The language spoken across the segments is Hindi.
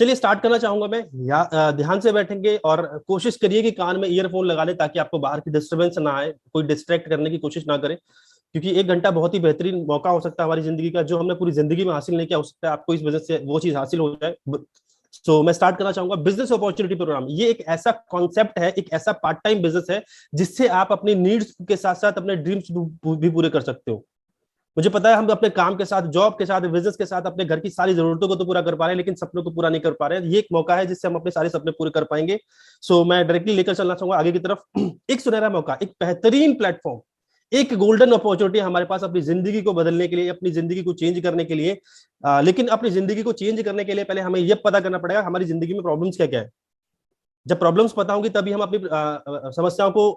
चलिए स्टार्ट करना चाहूंगा मैं। ध्यान से बैठेंगे और कोशिश करिए कि कान में ईयरफोन लगा ले ताकि आपको बाहर की डिस्टरबेंस ना आए, कोई डिस्ट्रैक्ट करने की कोशिश ना करें। क्योंकि 1 घंटा बहुत ही बेहतरीन मौका हो सकता है हमारी जिंदगी का, जो हमने पूरी जिंदगी में हासिल नहीं किया, हो सकता है आपको इस वजह से वो चीज हासिल हो जाए। सो मैं स्टार्ट करना चाहूंगा। बिजनेस अपॉर्चुनिटी प्रोग्राम ये एक ऐसा कॉन्सेप्ट है, एक ऐसा पार्ट टाइम बिजनेस है जिससे आप अपनी नीड्स के साथ साथ अपने ड्रीम्स भी पूरे कर सकते हो। मुझे पता है हम अपने काम के साथ, जॉब के साथ, बिजनेस के साथ अपने घर की सारी जरूरतों को तो पूरा कर पा रहे हैं, लेकिन सपनों को पूरा नहीं कर पा रहे हैं। ये एक मौका है जिससे हम अपने सारे सपने पूरे कर पाएंगे। सो मैं डायरेक्टली लेकर चलना चाहूंगा आगे की तरफ। एक सुनहरा मौका, एक बेहतरीन प्लेटफॉर्म, एक गोल्डन अपॉर्चुनिटी हमारे पास अपनी जिंदगी को बदलने के लिए, अपनी जिंदगी को चेंज करने के लिए। लेकिन अपनी जिंदगी को चेंज करने के लिए पहले हमें यह पता करना पड़ेगा हमारी जिंदगी में प्रॉब्लम्स क्या क्या है। जब प्रॉब्लम्स पता होंगी तभी हम अपनी समस्याओं को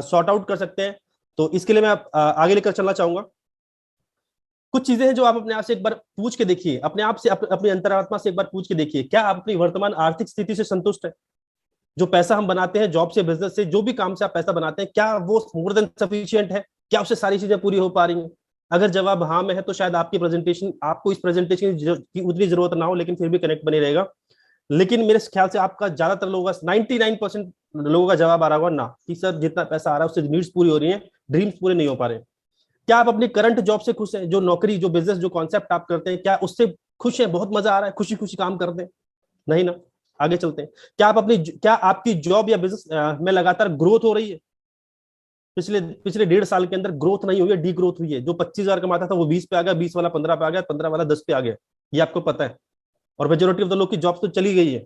सॉर्ट आउट कर सकते हैं। तो इसके लिए मैं आगे लेकर चलना चाहूंगा। कुछ चीजें हैं जो आप अपने आप से एक बार पूछ के देखिए, अपने आप से, अपनी अंतरात्मा से एक बार पूछ के देखिए, क्या आप अपनी वर्तमान आर्थिक स्थिति से संतुष्ट है? जो पैसा हम बनाते हैं जॉब से, बिजनेस से, जो भी काम से आप पैसा बनाते हैं, क्या वो मोर देन सफिशिएंट है? क्या उससे सारी चीजें पूरी हो पा रही हैं? अगर जवाब हाँ में है तो शायद आपकी प्रेजेंटेशन, आपको इस प्रेजेंटेशन की उतनी जरूरत ना हो, लेकिन फिर भी कनेक्ट बनी रहेगा। लेकिन मेरे ख्याल से आपका ज्यादातर लोगों का 99% लोगों का जवाब आ रहा होगा ना, कि सर जितना पैसा आ रहा है उससे नीड्स पूरी हो रही है, ड्रीम्स पूरे नहीं हो पा रहे। क्या आप अपनी करंट जॉब से खुश हैं? जो नौकरी, जो बिजनेस, जो कॉन्सेप्ट आप करते हैं, क्या उससे खुश हैं? बहुत मजा आ रहा है, खुशी खुशी काम करते हैं? नहीं ना। आगे चलते हैं। क्या आपकी जॉब या बिजनेस में लगातार ग्रोथ हो रही है? पिछले पिछले 1.5 साल के अंदर ग्रोथ नहीं हुई है, डी ग्रोथ हुई है। जो 25,000 कमाता था वो 20 पे आ गया, 20 वाला 15 पे आ गया, 15 वाला 10 पे आ गया। ये आपको पता है। और मेजोरिटी ऑफ द लोग की जॉब तो चली गई है।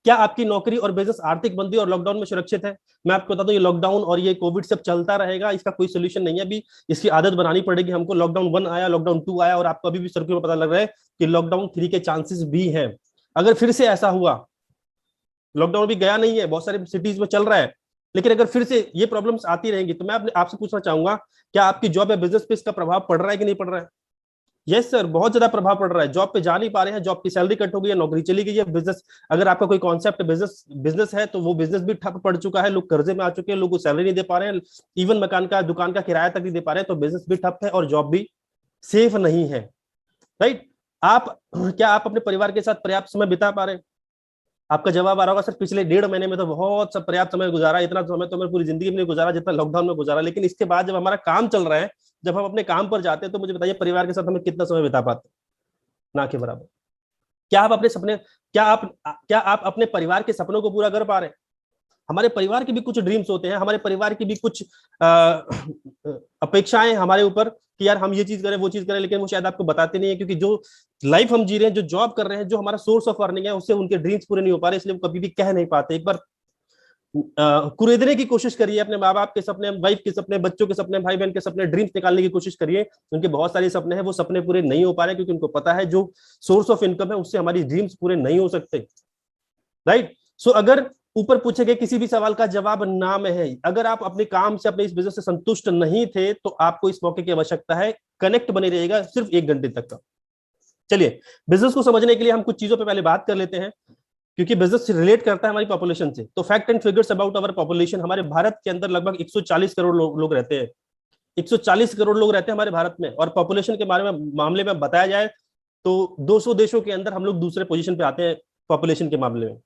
क्या आपकी नौकरी और बिजनेस आर्थिक मंदी और लॉकडाउन में सुरक्षित है? मैं आपको बता दूं, ये लॉकडाउन और ये कोविड सब चलता रहेगा, इसका कोई सोल्यूशन नहीं है। अभी इसकी आदत बनानी पड़ेगी हमको। लॉकडाउन 1 आया, लॉकडाउन 2 आया, और आपको अभी भी सर्किल में पता लग रहा है कि लॉकडाउन 3 के चांसेस भी हैं। अगर फिर से ऐसा हुआ, लॉकडाउन भी गया नहीं है, बहुत सारे सिटीज में चल रहा है, लेकिन अगर फिर से ये प्रॉब्लम्स आती रहेंगी तो मैं आपसे पूछना चाहूंगा, क्या आपकी जॉब या बिजनेस पे इसका प्रभाव पड़ रहा है कि नहीं पड़ रहा है? यस सर, बहुत ज्यादा प्रभाव पड़ रहा है। जॉब पे जा नहीं पा रहे हैं, जॉब की सैलरी कट हो गई है, नौकरी चली गई है। बिजनेस, अगर आपका कोई कॉन्सेप्ट बिजनेस बिजनेस है तो वो बिजनेस भी ठप पड़ चुका है, लोग कर्जे में आ चुके हैं, लोग सैलरी नहीं दे पा रहे हैं, इवन मकान का, दुकान का किराया तक नहीं दे पा रहे हैं। तो बिजनेस भी ठप है और जॉब भी सेफ नहीं है। राइट। आप, क्या आप अपने परिवार के साथ पर्याप्त समय बिता पा रहे हैं? आपका जवाब आ रहा होगा, सर पिछले 1.5 महीने में तो बहुत सब पर्याप्त समय गुजारा, इतना समय तो मैं पूरी जिंदगी में नहीं गुजारा जितना लॉकडाउन में गुजारा। लेकिन इसके बाद जब हमारा काम चल रहा है, जब हम अपने काम पर जाते हैं, तो मुझे बताइए परिवार के साथ हमें कितना समय बिता पाते हैं? ना के बराबर। क्या आप अपने सपने, क्या आप अपने परिवार के सपनों को पूरा कर पा रहे हैं? हमारे परिवार के भी कुछ ड्रीम्स होते हैं, हमारे परिवार की भी कुछ अपेक्षाएं हमारे ऊपर कि यार हम ये चीज करें, वो चीज करें, लेकिन वो शायद आपको बताते नहीं है, क्योंकि जो लाइफ हम जी रहे हैं, जो जॉब कर रहे हैं, जो हमारा सोर्स ऑफ अर्निंग है, उससे उनके ड्रीम्स पूरे नहीं हो पा रहे, इसलिए वो कभी भी कह नहीं पाते। एक बार कुरेदने की कोशिश करिए, अपने माँ बाप के सपने, वाइफ के सपने, बच्चों के सपने, भाई बहन के सपने, ड्रीम्स निकालने की कोशिश करिए। उनके बहुत सारे सपने हैं, वो सपने पूरे नहीं हो पा रहे क्योंकि उनको पता है जो सोर्स ऑफ इनकम है उससे हमारी ड्रीम्स पूरे नहीं हो सकते। राइट। सो अगर ऊपर पूछे गए किसी भी सवाल का जवाब ना में है, अगर आप अपने काम से, अपने इस बिजनेस से संतुष्ट नहीं थे, तो आपको इस मौके की आवश्यकता है। कनेक्ट बने रहिएगा सिर्फ 1 घंटे तक का। चलिए, बिजनेस को समझने के लिए हम कुछ चीजों पे पहले बात कर लेते हैं, क्योंकि बिजनेस रिलेट करता है हमारी पॉपुलेशन से। तो fact and figures about our population. हमारे भारत के अंदर लगभग 140 करोड़ लोग रहते हैं। 140 करोड़ लोग रहते हैं हमारे भारत में। और पॉपुलेशन के बारे में, मामले में बताया जाए तो 200 देशों के अंदर हम लोग दूसरे पोजीशन पे आते हैं पॉपुलेशन के मामले में।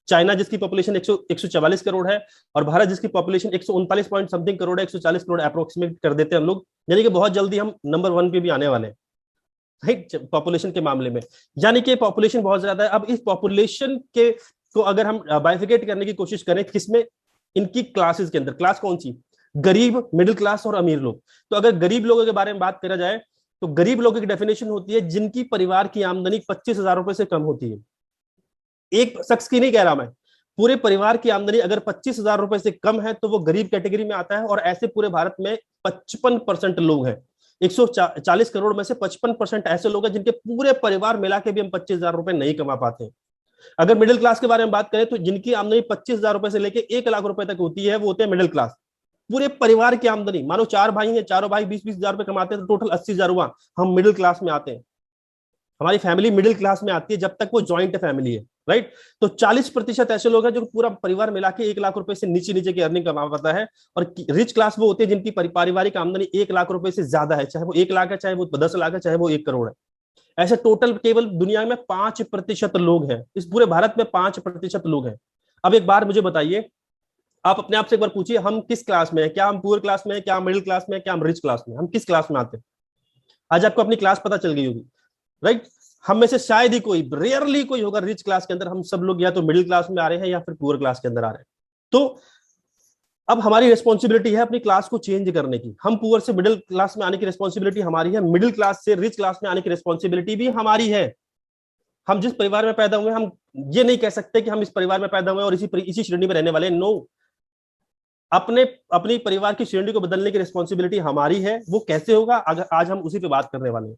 चाइना जिसकी पॉपुलेशन 144 करोड़ है, और भारत जिसकी पॉपुलेशन 139 पॉइंट समथिंग करोड़ है, 140 करोड़ अप्रोक्सीमेट कर देते हैं हम लोग। यानी कि बहुत जल्दी हम नंबर 1 पे भी आने वाले हैं, राइट, पॉपुलेशन के मामले में। यानी कि पॉपुलेशन बहुत ज्यादा है। अब इस पॉपुलेशन के को अगर हम बाइफिकेट करने की कोशिश करें, किसमें? इनकी क्लासेस के अंदर। क्लास कौन सी? गरीब, मिडिल क्लास और अमीर लोग। तो अगर गरीब लोगों के बारे में बात करा जाए तो गरीब लोगों की डेफिनेशन होती है जिनकी परिवार की आमदनी 25,000 रुपए से कम होती है। एक शख्स की नहीं कह रहा मैं, पूरे परिवार की आमदनी अगर 25,000 रुपए से कम है तो वो गरीब कैटेगरी में आता है। और ऐसे पूरे भारत में 55% लोग हैं। 140 करोड़ में से 55% ऐसे लोग हैं जिनके पूरे परिवार मिला के भी हम 25,000 रुपए नहीं कमा पाते। अगर मिडिल क्लास के बारे में बात करें तो जिनकी आमदनी 25,000 रुपए से लेके 1 लाख रुपए तक होती है, वो होते हैं मिडिल क्लास। पूरे परिवार की आमदनी, मानो 4 भाई हैं, चारों भाई 20-20 हजार रुपए कमाते हैं, तो टोटल 80,000 हुआ, हम मिडिल क्लास में आते हैं। हमारी फैमिली मिडिल क्लास में आती है जब तक वो ज्वाइंट फैमिली है। राइट। तो 40% ऐसे लोग हैं जो पूरा परिवार मिला के 1 लाख रुपए से नीचे नीचे की अर्निंग कमा पाता है। और रिच क्लास वो होते हैं जिनकी पारिवारिक आमदनी 1 लाख रुपए से ज्यादा है, चाहे वो 1 लाख है, चाहे वो 10 लाख है, चाहे वो 1 करोड़ है। ऐसे टोटल केवल दुनिया में 5% लोग हैं, इस पूरे भारत में 5% लोग हैं। अब एक बार मुझे बताइए, आप अपने आप से एक बार पूछिए, हम किस क्लास में हैं? क्या हम पुअर क्लास में हैं, क्या हम मिडिल क्लास में हैं, क्या हम रिच क्लास में? हम किस क्लास में आते हैं? आज आपको अपनी क्लास पता चल गई होगी, राइट? हम में से शायद ही कोई, रेयरली कोई होगा रिच क्लास के अंदर। हम सब लोग या तो मिडिल क्लास में आ रहे हैं या फिर पुअर क्लास के अंदर आ रहे हैं। तो अब हमारी रिस्पॉन्सिबिलिटी है अपनी क्लास को चेंज करने की। हम पुअर से मिडिल क्लास में आने की रिस्पॉन्सिबिलिटी हमारी है, मिडिल क्लास से रिच क्लास में आने की रिस्पॉन्सिबिलिटी भी हमारी है। हम जिस परिवार में पैदा हुए, हम ये नहीं कह सकते कि हम इस परिवार में पैदा हुए और इसी श्रेणी में रहने वाले। नो, अपनी परिवार की श्रेणी को बदलने की रिस्पॉन्सिबिलिटी हमारी है। वो कैसे होगा, आज हम उसी पे बात करने वाले हैं।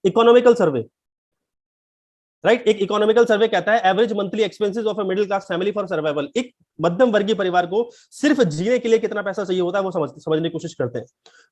इकोनॉमिकल सर्वे, राइट? एक इकोनॉमिकल सर्वे कहता है average monthly expenses of a middle class family for survival. एक मध्यम वर्गीय परिवार को सिर्फ जीने के लिए कितना पैसा चाहिए होता है वो समझने की कोशिश करते हैं।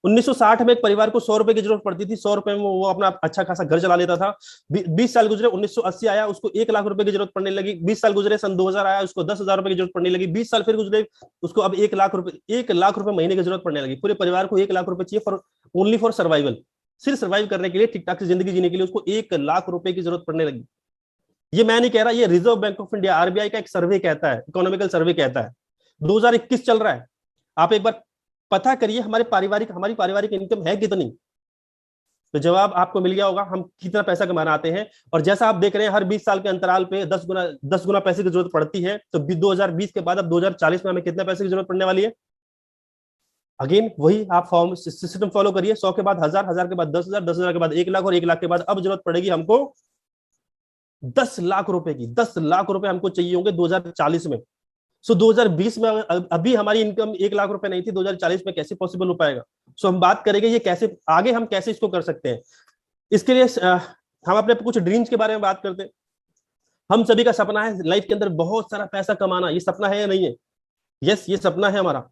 1960 में एक परिवार को 100 रुपए की जरूरत पड़ती थी, 100 रुपए में वो अपना अच्छा खासा घर चला लेता था। 20 साल गुजरे, 1980 आया, उसको 1 लाख रुपए की जरूरत पड़ने लगी। 20 साल गुजरे, सन 2000 आया, उसको 10,000 रुपए की जरूरत पड़ने लगी। 20 साल फिर गुजरे, उसको अब 1 लाख रुपए महीने की जरूरत पड़ने लगी। पूरे परिवार को 1 लाख रुपए चाहिए फॉर ओनली फॉर सर्वाइवल। सिर्फ सर्वाइव करने के लिए, ठीक ठाक से जिंदगी जीने के लिए उसको 1 लाख रुपए की जरूरत पड़ने लगी। ये मैं नहीं कह रहा, ये reserve bank of India, RBI का एक सर्वे कहता है, इकोनॉमिकल सर्वे कहता है। 2021 चल रहा है, आप एक बार पता करिए हमारी पारिवारिक इनकम है कितनी। तो जवाब आपको मिल गया होगा, हम कितना पैसा कमाना आते हैं। और जैसा आप देख रहे हैं, हर 20 साल के अंतराल पे 10 गुना पैसे की जरूरत पड़ती है। तो 2020 के बाद अब 2040 में हमें कितने पैसे की जरूरत पड़ने वाली है? अगेन वही आप फॉर्म सिस्टम फॉलो करिए। 100 के बाद 1000, 1000 के बाद 10,000, 10,000 के बाद 1 लाख, और 1 लाख के बाद अब जरूरत पड़ेगी हमको 10 लाख रुपए की। 10 लाख रुपए हमको चाहिए होंगे 2040 में। सो 2020 में अभी हमारी इनकम 1 लाख रुपए नहीं थी, 2040 में कैसे पॉसिबल हो पाएगा? सो हम बात करेंगे ये कैसे आगे हम कैसे इसको कर सकते हैं। इसके लिए हम अपने कुछ ड्रीम्स के बारे में बात करते हैं। हम सभी का सपना है लाइफ के अंदर बहुत सारा पैसा कमाना। ये सपना है या नहीं है? यस, ये सपना है हमारा।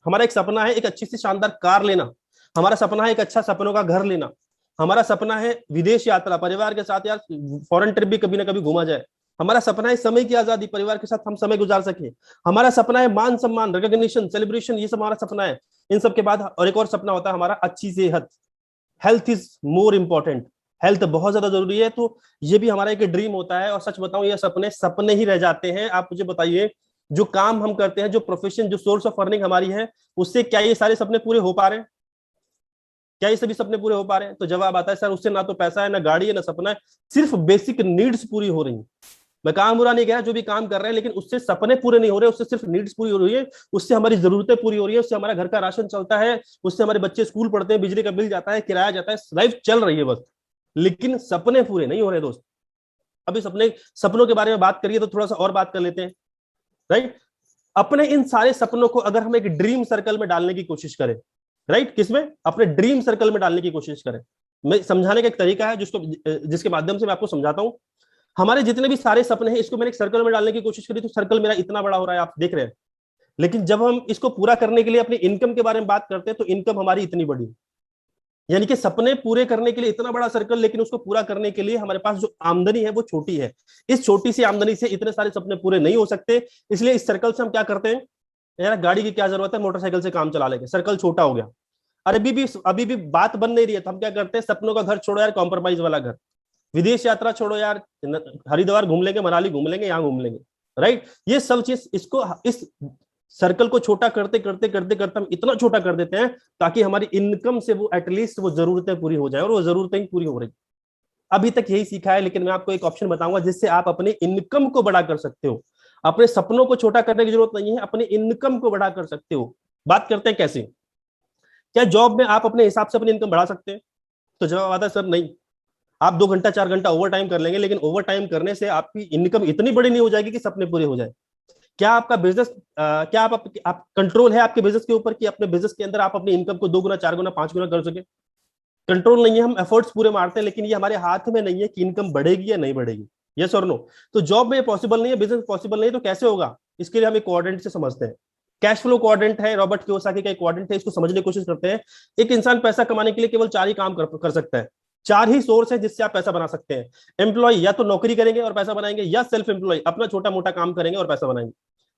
हमारा एक सपना है एक अच्छी सी शानदार कार लेना। हमारा सपना है एक अच्छा सपनों का घर लेना। हमारा सपना है विदेश यात्रा, परिवार के साथ यार फॉरेन ट्रिप भी कभी ना कभी घूमा जाए। हमारा सपना है समय की आजादी, परिवार के साथ हम समय गुजार सके। हमारा सपना है मान सम्मान, रिकॉग्निशन, सेलिब्रेशन, ये सब हमारा सपना है। इन सब के बाद और एक और सपना होता है हमारा अच्छी सेहत। Health is more important, health बहुत ज्यादा जरूरी है। तो ये भी हमारा एक ड्रीम होता है। और सच बताऊं, ये सपने ही रह जाते हैं। आप मुझे बताइए, जो काम हम करते हैं, जो प्रोफेशन, जो सोर्स ऑफ अर्निंग हमारी है, उससे क्या ये सारे सपने पूरे हो पा रहे हैं? क्या ये सभी सपने पूरे हो पा रहे हैं? तो जवाब आता है सर, उससे ना तो पैसा है, ना गाड़ी है, ना सपना है, सिर्फ बेसिक नीड्स पूरी हो रही हैं। मैं काम बुरा नहीं कह रहा, जो भी काम कर रहे हैं, लेकिन उससे सपने पूरे नहीं हो रहे, उससे सिर्फ नीड्स पूरी हो रही है, उससे हमारी जरूरतें पूरी हो रही है, उससे हमारा घर का राशन चलता है, उससे हमारे बच्चे स्कूल पढ़ते हैं, बिजली का बिल जाता है, किराया जाता है, लाइफ चल रही है बस। लेकिन सपने पूरे नहीं हो रहे दोस्त। अभी सपनों के बारे में बात करिए तो थोड़ा सा और बात कर लेते हैं, राइट? अपने इन सारे सपनों को अगर हम एक ड्रीम सर्कल में डालने की कोशिश करें, राइट, किसमें? अपने ड्रीम सर्कल में डालने की कोशिश करें। मैं समझाने का एक तरीका है जिसके माध्यम से मैं आपको समझाता हूं। हमारे जितने भी सारे सपने हैं, इसको मैंने एक सर्कल में डालने की कोशिश करी, तो सर्कल मेरा इतना बड़ा हो रहा है, आप देख रहे हैं। लेकिन जब हम इसको पूरा करने के लिए अपनी इनकम के बारे में बात करते हैं, तो इनकम हमारी इतनी बड़ी, यानी कि सपने पूरे करने के लिए इतना बड़ा सर्कल, लेकिन उसको पूरा करने के लिए हमारे पास जो आमदनी है वो छोटी है। इस छोटी सी आमदनी से इतने सारे सपने पूरे नहीं हो सकते। इसलिए इस सर्कल से हम क्या करते हैं, यार गाड़ी की क्या जरूरत है, मोटरसाइकिल से काम चला लेंगे, सर्कल छोटा हो गया। और अभी भी बात बन नहीं रही है, तो हम क्या करते हैं, सपनों का घर छोड़ो यार, कॉम्प्रोमाइज वाला घर। विदेश यात्रा छोड़ो यार, हरिद्वार घूम लेंगे, मनाली घूम लेंगे, यहाँ घूम लेंगे, राइट? ये सब चीज इस सर्कल को छोटा करते करते करते करते हम इतना छोटा कर देते हैं ताकि हमारी इनकम से वो एटलीस्ट वो जरूरतें पूरी हो जाए, और वो जरूरतें ही पूरी हो रही। अभी तक यही सीखा है, लेकिन मैं आपको एक ऑप्शन बताऊंगा जिससे आप अपने इनकम को बड़ा कर सकते हो। अपने सपनों को छोटा करने की जरूरत नहीं है, अपने इनकम को बड़ा कर सकते हो। बात करते हैं कैसे। क्या जॉब में आप अपने हिसाब से अपनी इनकम बढ़ा सकते हैं? तो जवाब आता है सर नहीं। आप 2 घंटा 4 घंटा ओवर टाइम कर लेंगे, लेकिन ओवर टाइम करने से आपकी इनकम इतनी बड़ी नहीं हो जाएगी कि सपने पूरे हो जाए। क्या आपका बिजनेस क्या आप कंट्रोल है आपके बिजनेस के ऊपर कि अपने बिजनेस के अंदर आप अपनी इनकम को 2 गुना, 4 गुना, 5 गुना कर सके? कंट्रोल नहीं है। हम एफर्ट्स पूरे मारते हैं, लेकिन ये हमारे हाथ में नहीं है कि इनकम बढ़ेगी या नहीं बढ़ेगी। यस और नो? तो जॉब में पॉसिबल नहीं है, बिजनेस पॉसिबल नहीं है, तो कैसे होगा? इसके लिए हम एक क्वाड्रेंट से समझते हैं। कैश फ्लो क्वाड्रेंट है, रॉबर्ट कियोसाकी का एक क्वाड्रेंट है, इसको समझने की कोशिश करते हैं। एक इंसान पैसा कमाने के लिए केवल 4 ही काम कर सकता है। 4 ही सोर्स है जिससे आप पैसा बना सकते हैं। एम्प्लॉय या तो नौकरी करेंगे और पैसा बनाएंगे, या सेल्फ एम्प्लॉय अपना छोटा मोटा काम करेंगे और पैसा बनाएंगे।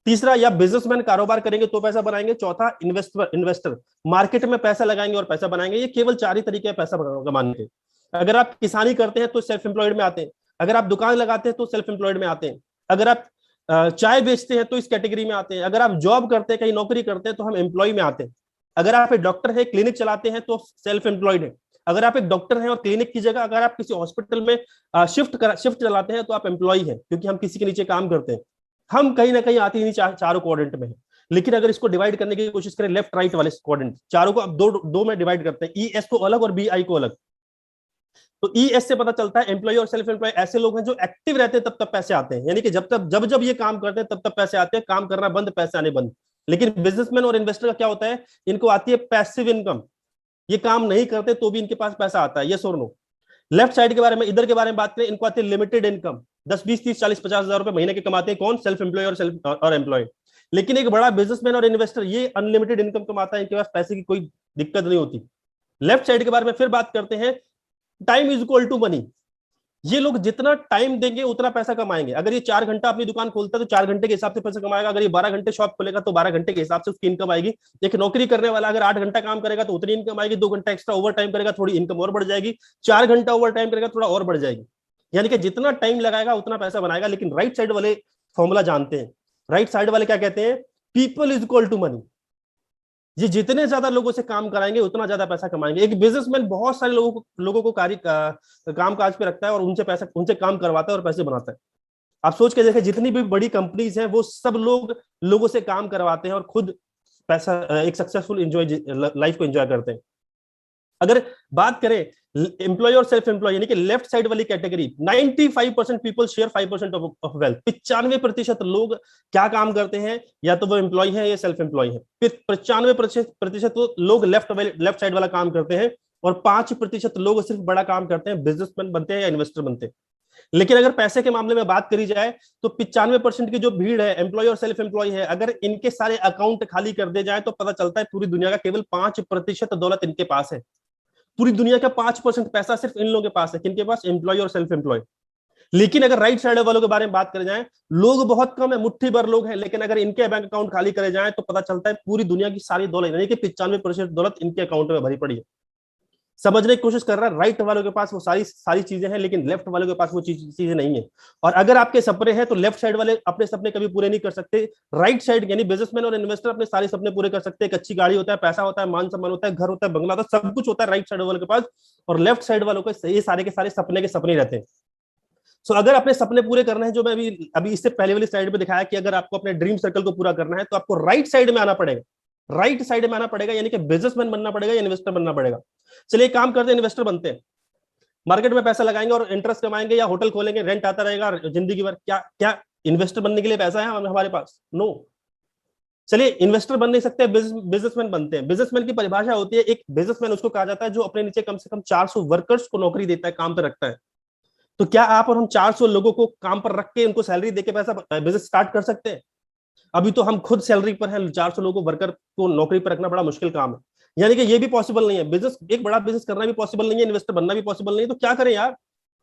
तीसरा, या बिजनेसमैन कारोबार करेंगे तो पैसा बनाएंगे। चौथा, इन्वेस्टर मार्केट में पैसा लगाएंगे और पैसा बनाएंगे। ये केवल 4 ही तरीके हैं पैसा कमाने के। अगर आप किसानी करते हैं तो सेल्फ एम्प्लॉयड में आते हैं, अगर आप दुकान लगाते हैं तो सेल्फ एम्प्लॉयड में आते हैं, अगर आप चाय बेचते हैं तो इस कैटेगरी में आते हैं, अगर आप जॉब करते हैं, कहीं नौकरी करते हैं तो हम एम्प्लॉय में आते हैं, अगर आप एक डॉक्टर है, क्लिनिक चलाते हैं तो सेल्फ एम्प्लॉयड है, अगर आप एक डॉक्टर हैं और क्लिनिक की जगह अगर आप किसी हॉस्पिटल में शिफ्ट चलाते हैं तो आप एम्प्लॉय हैं, क्योंकि हम किसी के नीचे काम करते हैं। हम कहीं ना कहीं आते ही नहीं चारों क्वाड्रेंट में है। लेकिन अगर इसको डिवाइड करने की कोशिश करें लेफ्ट राइट वाले क्वाड्रेंट, चारों को अब दो दो में डिवाइड करते हैं, ई एस को अलग और बी आई को अलग। तो ई एस से पता चलता है एम्प्लॉय और सेल्फ एम्प्लॉय ऐसे लोग हैं जो एक्टिव रहते हैं तब तब पैसे आते हैं, यानी कि जब जब ये काम करते हैं तब तब पैसे आते हैं, काम करना बंद पैसे आने बंद। लेकिन बिजनेसमैन और इन्वेस्टर का क्या होता है, इनको आती है पैसिव इनकम, ये काम नहीं करते तो भी इनके पास पैसा आता है, ये और नो। लेफ्ट साइड के बारे में, इधर के बारे में बात करें, इनको आती है लिमिटेड इनकम, 10 20 30 40 50 हजार रुपए महीने के कमाते हैं, कौन, सेल्फ एम्प्लॉय और एम्प्लॉय। लेकिन एक बड़ा बिजनेसमैन और इन्वेस्टर ये अनलिमिटेड इनकम कमाता है, इनके पास पैसे की कोई दिक्कत नहीं होती। लेफ्ट साइड के बारे में फिर बात करते हैं, time is equal to money, ये लोग जितना टाइम देंगे उतना पैसा कमाएंगे। अगर ये 4 घंटा अपनी दुकान खोलता है तो 4 घंटे के हिसाब से पैसा कमाएगा, अगर ये 12 घंटे शॉप खोलेगा तो 12 घंटे के हिसाब से उसकी इनकम आएगी। एक नौकरी करने वाला अगर 8 घंटा काम करेगा तो उतनी इनकम आएगी, 2 घंटा एक्स्ट्रा ओवर टाइम करेगा थोड़ी इनकम और बढ़ जाएगी, 4 घंटा ओवर टाइम करेगा थोड़ा और बढ़ जाएगी, यानी कि जितना टाइम लगाएगा उतना पैसा बनाएगा। लेकिन राइट साइड वाले फॉर्मूला जानते हैं, राइट साइड वाले क्या कहते हैं, people is equal to money, ये जितने ज्यादा लोगों से काम कराएंगे उतना ज्यादा पैसा कमाएंगे। एक बिजनेसमैन बहुत सारे लोगों को काम काज पे रखता है और उनसे काम करवाता है और पैसे बनाता है। आप सोच के देखें, जितनी भी बड़ी कंपनीज हैं वो सब लोगों से काम करवाते हैं और खुद पैसा, एक सक्सेसफुल लाइफ को एंजॉय करते हैं। अगर बात करें एम्प्लॉय और सेल्फ एम्प्लॉय यानी कि लेफ्ट साइड वाली category, 95% people share 5% of wealth, 95% लोग क्या काम करते हैं, या तो वो एम्प्लॉय है या सेल्फ एम्प्लॉय है। फिर 95% लोग लेफ्ट साइड वाला काम करते हैं और 5% लोग सिर्फ बड़ा काम करते हैं, बिजनेसमैन बनते हैं या इन्वेस्टर बनते हैं। लेकिन अगर पैसे के मामले में बात करी जाए तो 95% की जो भीड़ है एम्प्लॉय और सेल्फ एम्प्लॉय है, अगर इनके सारे अकाउंट खाली कर दे जाए तो पता चलता है पूरी दुनिया का केवल 5% दौलत इनके पास है। पूरी दुनिया का 5% पैसा सिर्फ इन लोगों के पास है, किनके पास, एम्प्लॉय और सेल्फ एम्प्लॉय। लेकिन अगर राइट साइड वालों के बारे में बात करें जाए, लोग बहुत कम है, मुट्ठी भर लोग हैं, लेकिन अगर इनके बैंक अकाउंट खाली करे जाए तो पता चलता है पूरी दुनिया की सारी दौलत यानी कि 95% दौलत इनके अकाउंट में भरी पड़ी है। समझने की कोशिश कर रहा है, राइट वालों के पास वो सारी चीजें हैं, लेकिन लेफ्ट वालों के पास वो चीजें नहीं है। और अगर आपके सपने हैं तो लेफ्ट साइड वाले अपने सपने कभी पूरे नहीं कर सकते, राइट साइड यानी बिजनेसमैन और इन्वेस्टर अपने सारे सपने पूरे कर सकते हैं। एक अच्छी गाड़ी होता है, पैसा होता है, मान सम्मान होता है, घर होता है, बंगला होता है, सब कुछ होता है राइट साइड वालों के पास, और लेफ्ट साइड वालों को ये सारे के सारे सपने के सपने रहते हैं। सो अगर अपने सपने पूरे करने हैं, जो मैं अभी इससे पहले वाली स्लाइड पे दिखाया कि अगर आपको अपने ड्रीम सर्कल को पूरा करना है तो आपको राइट साइड में आना पड़ेगा, राइट साइड में आना पड़ेगा, यानी कि बिजनेसमैन बनना पड़ेगा या इन्वेस्टर बनना पड़ेगा। चलिए काम करते हैं, इन्वेस्टर बनते हैं, मार्केट में पैसा लगाएंगे और इंटरेस्ट कमाएंगे, या होटल खोलेंगे, रेंट आता रहेगा जिंदगी भर। क्या क्या इन्वेस्टर बनने के लिए पैसा है हमारे पास? नो। चलिए इन्वेस्टर बन नहीं सकते, बिजनेसमैन बनते हैं। बिजनेसमैन की परिभाषा होती है, एक बिजनेसमैन उसको कहा जाता है जो अपने नीचे कम से कम 400 वर्कर्स को नौकरी देता है, काम पर रखता है। तो क्या आप और हम 400 लोगों को काम पर रख के उनको सैलरी देके पैसा बिजनेस स्टार्ट कर सकते हैं? अभी तो हम खुद सैलरी पर हैं, 400 लोगों को वर्कर को नौकरी पर रखना बड़ा मुश्किल काम है, यानी कि ये भी पॉसिबल नहीं है। बिजनेस, एक बड़ा बिजनेस करना भी पॉसिबल नहीं है, इन्वेस्टर बनना भी पॉसिबल नहीं है, तो क्या करें यार?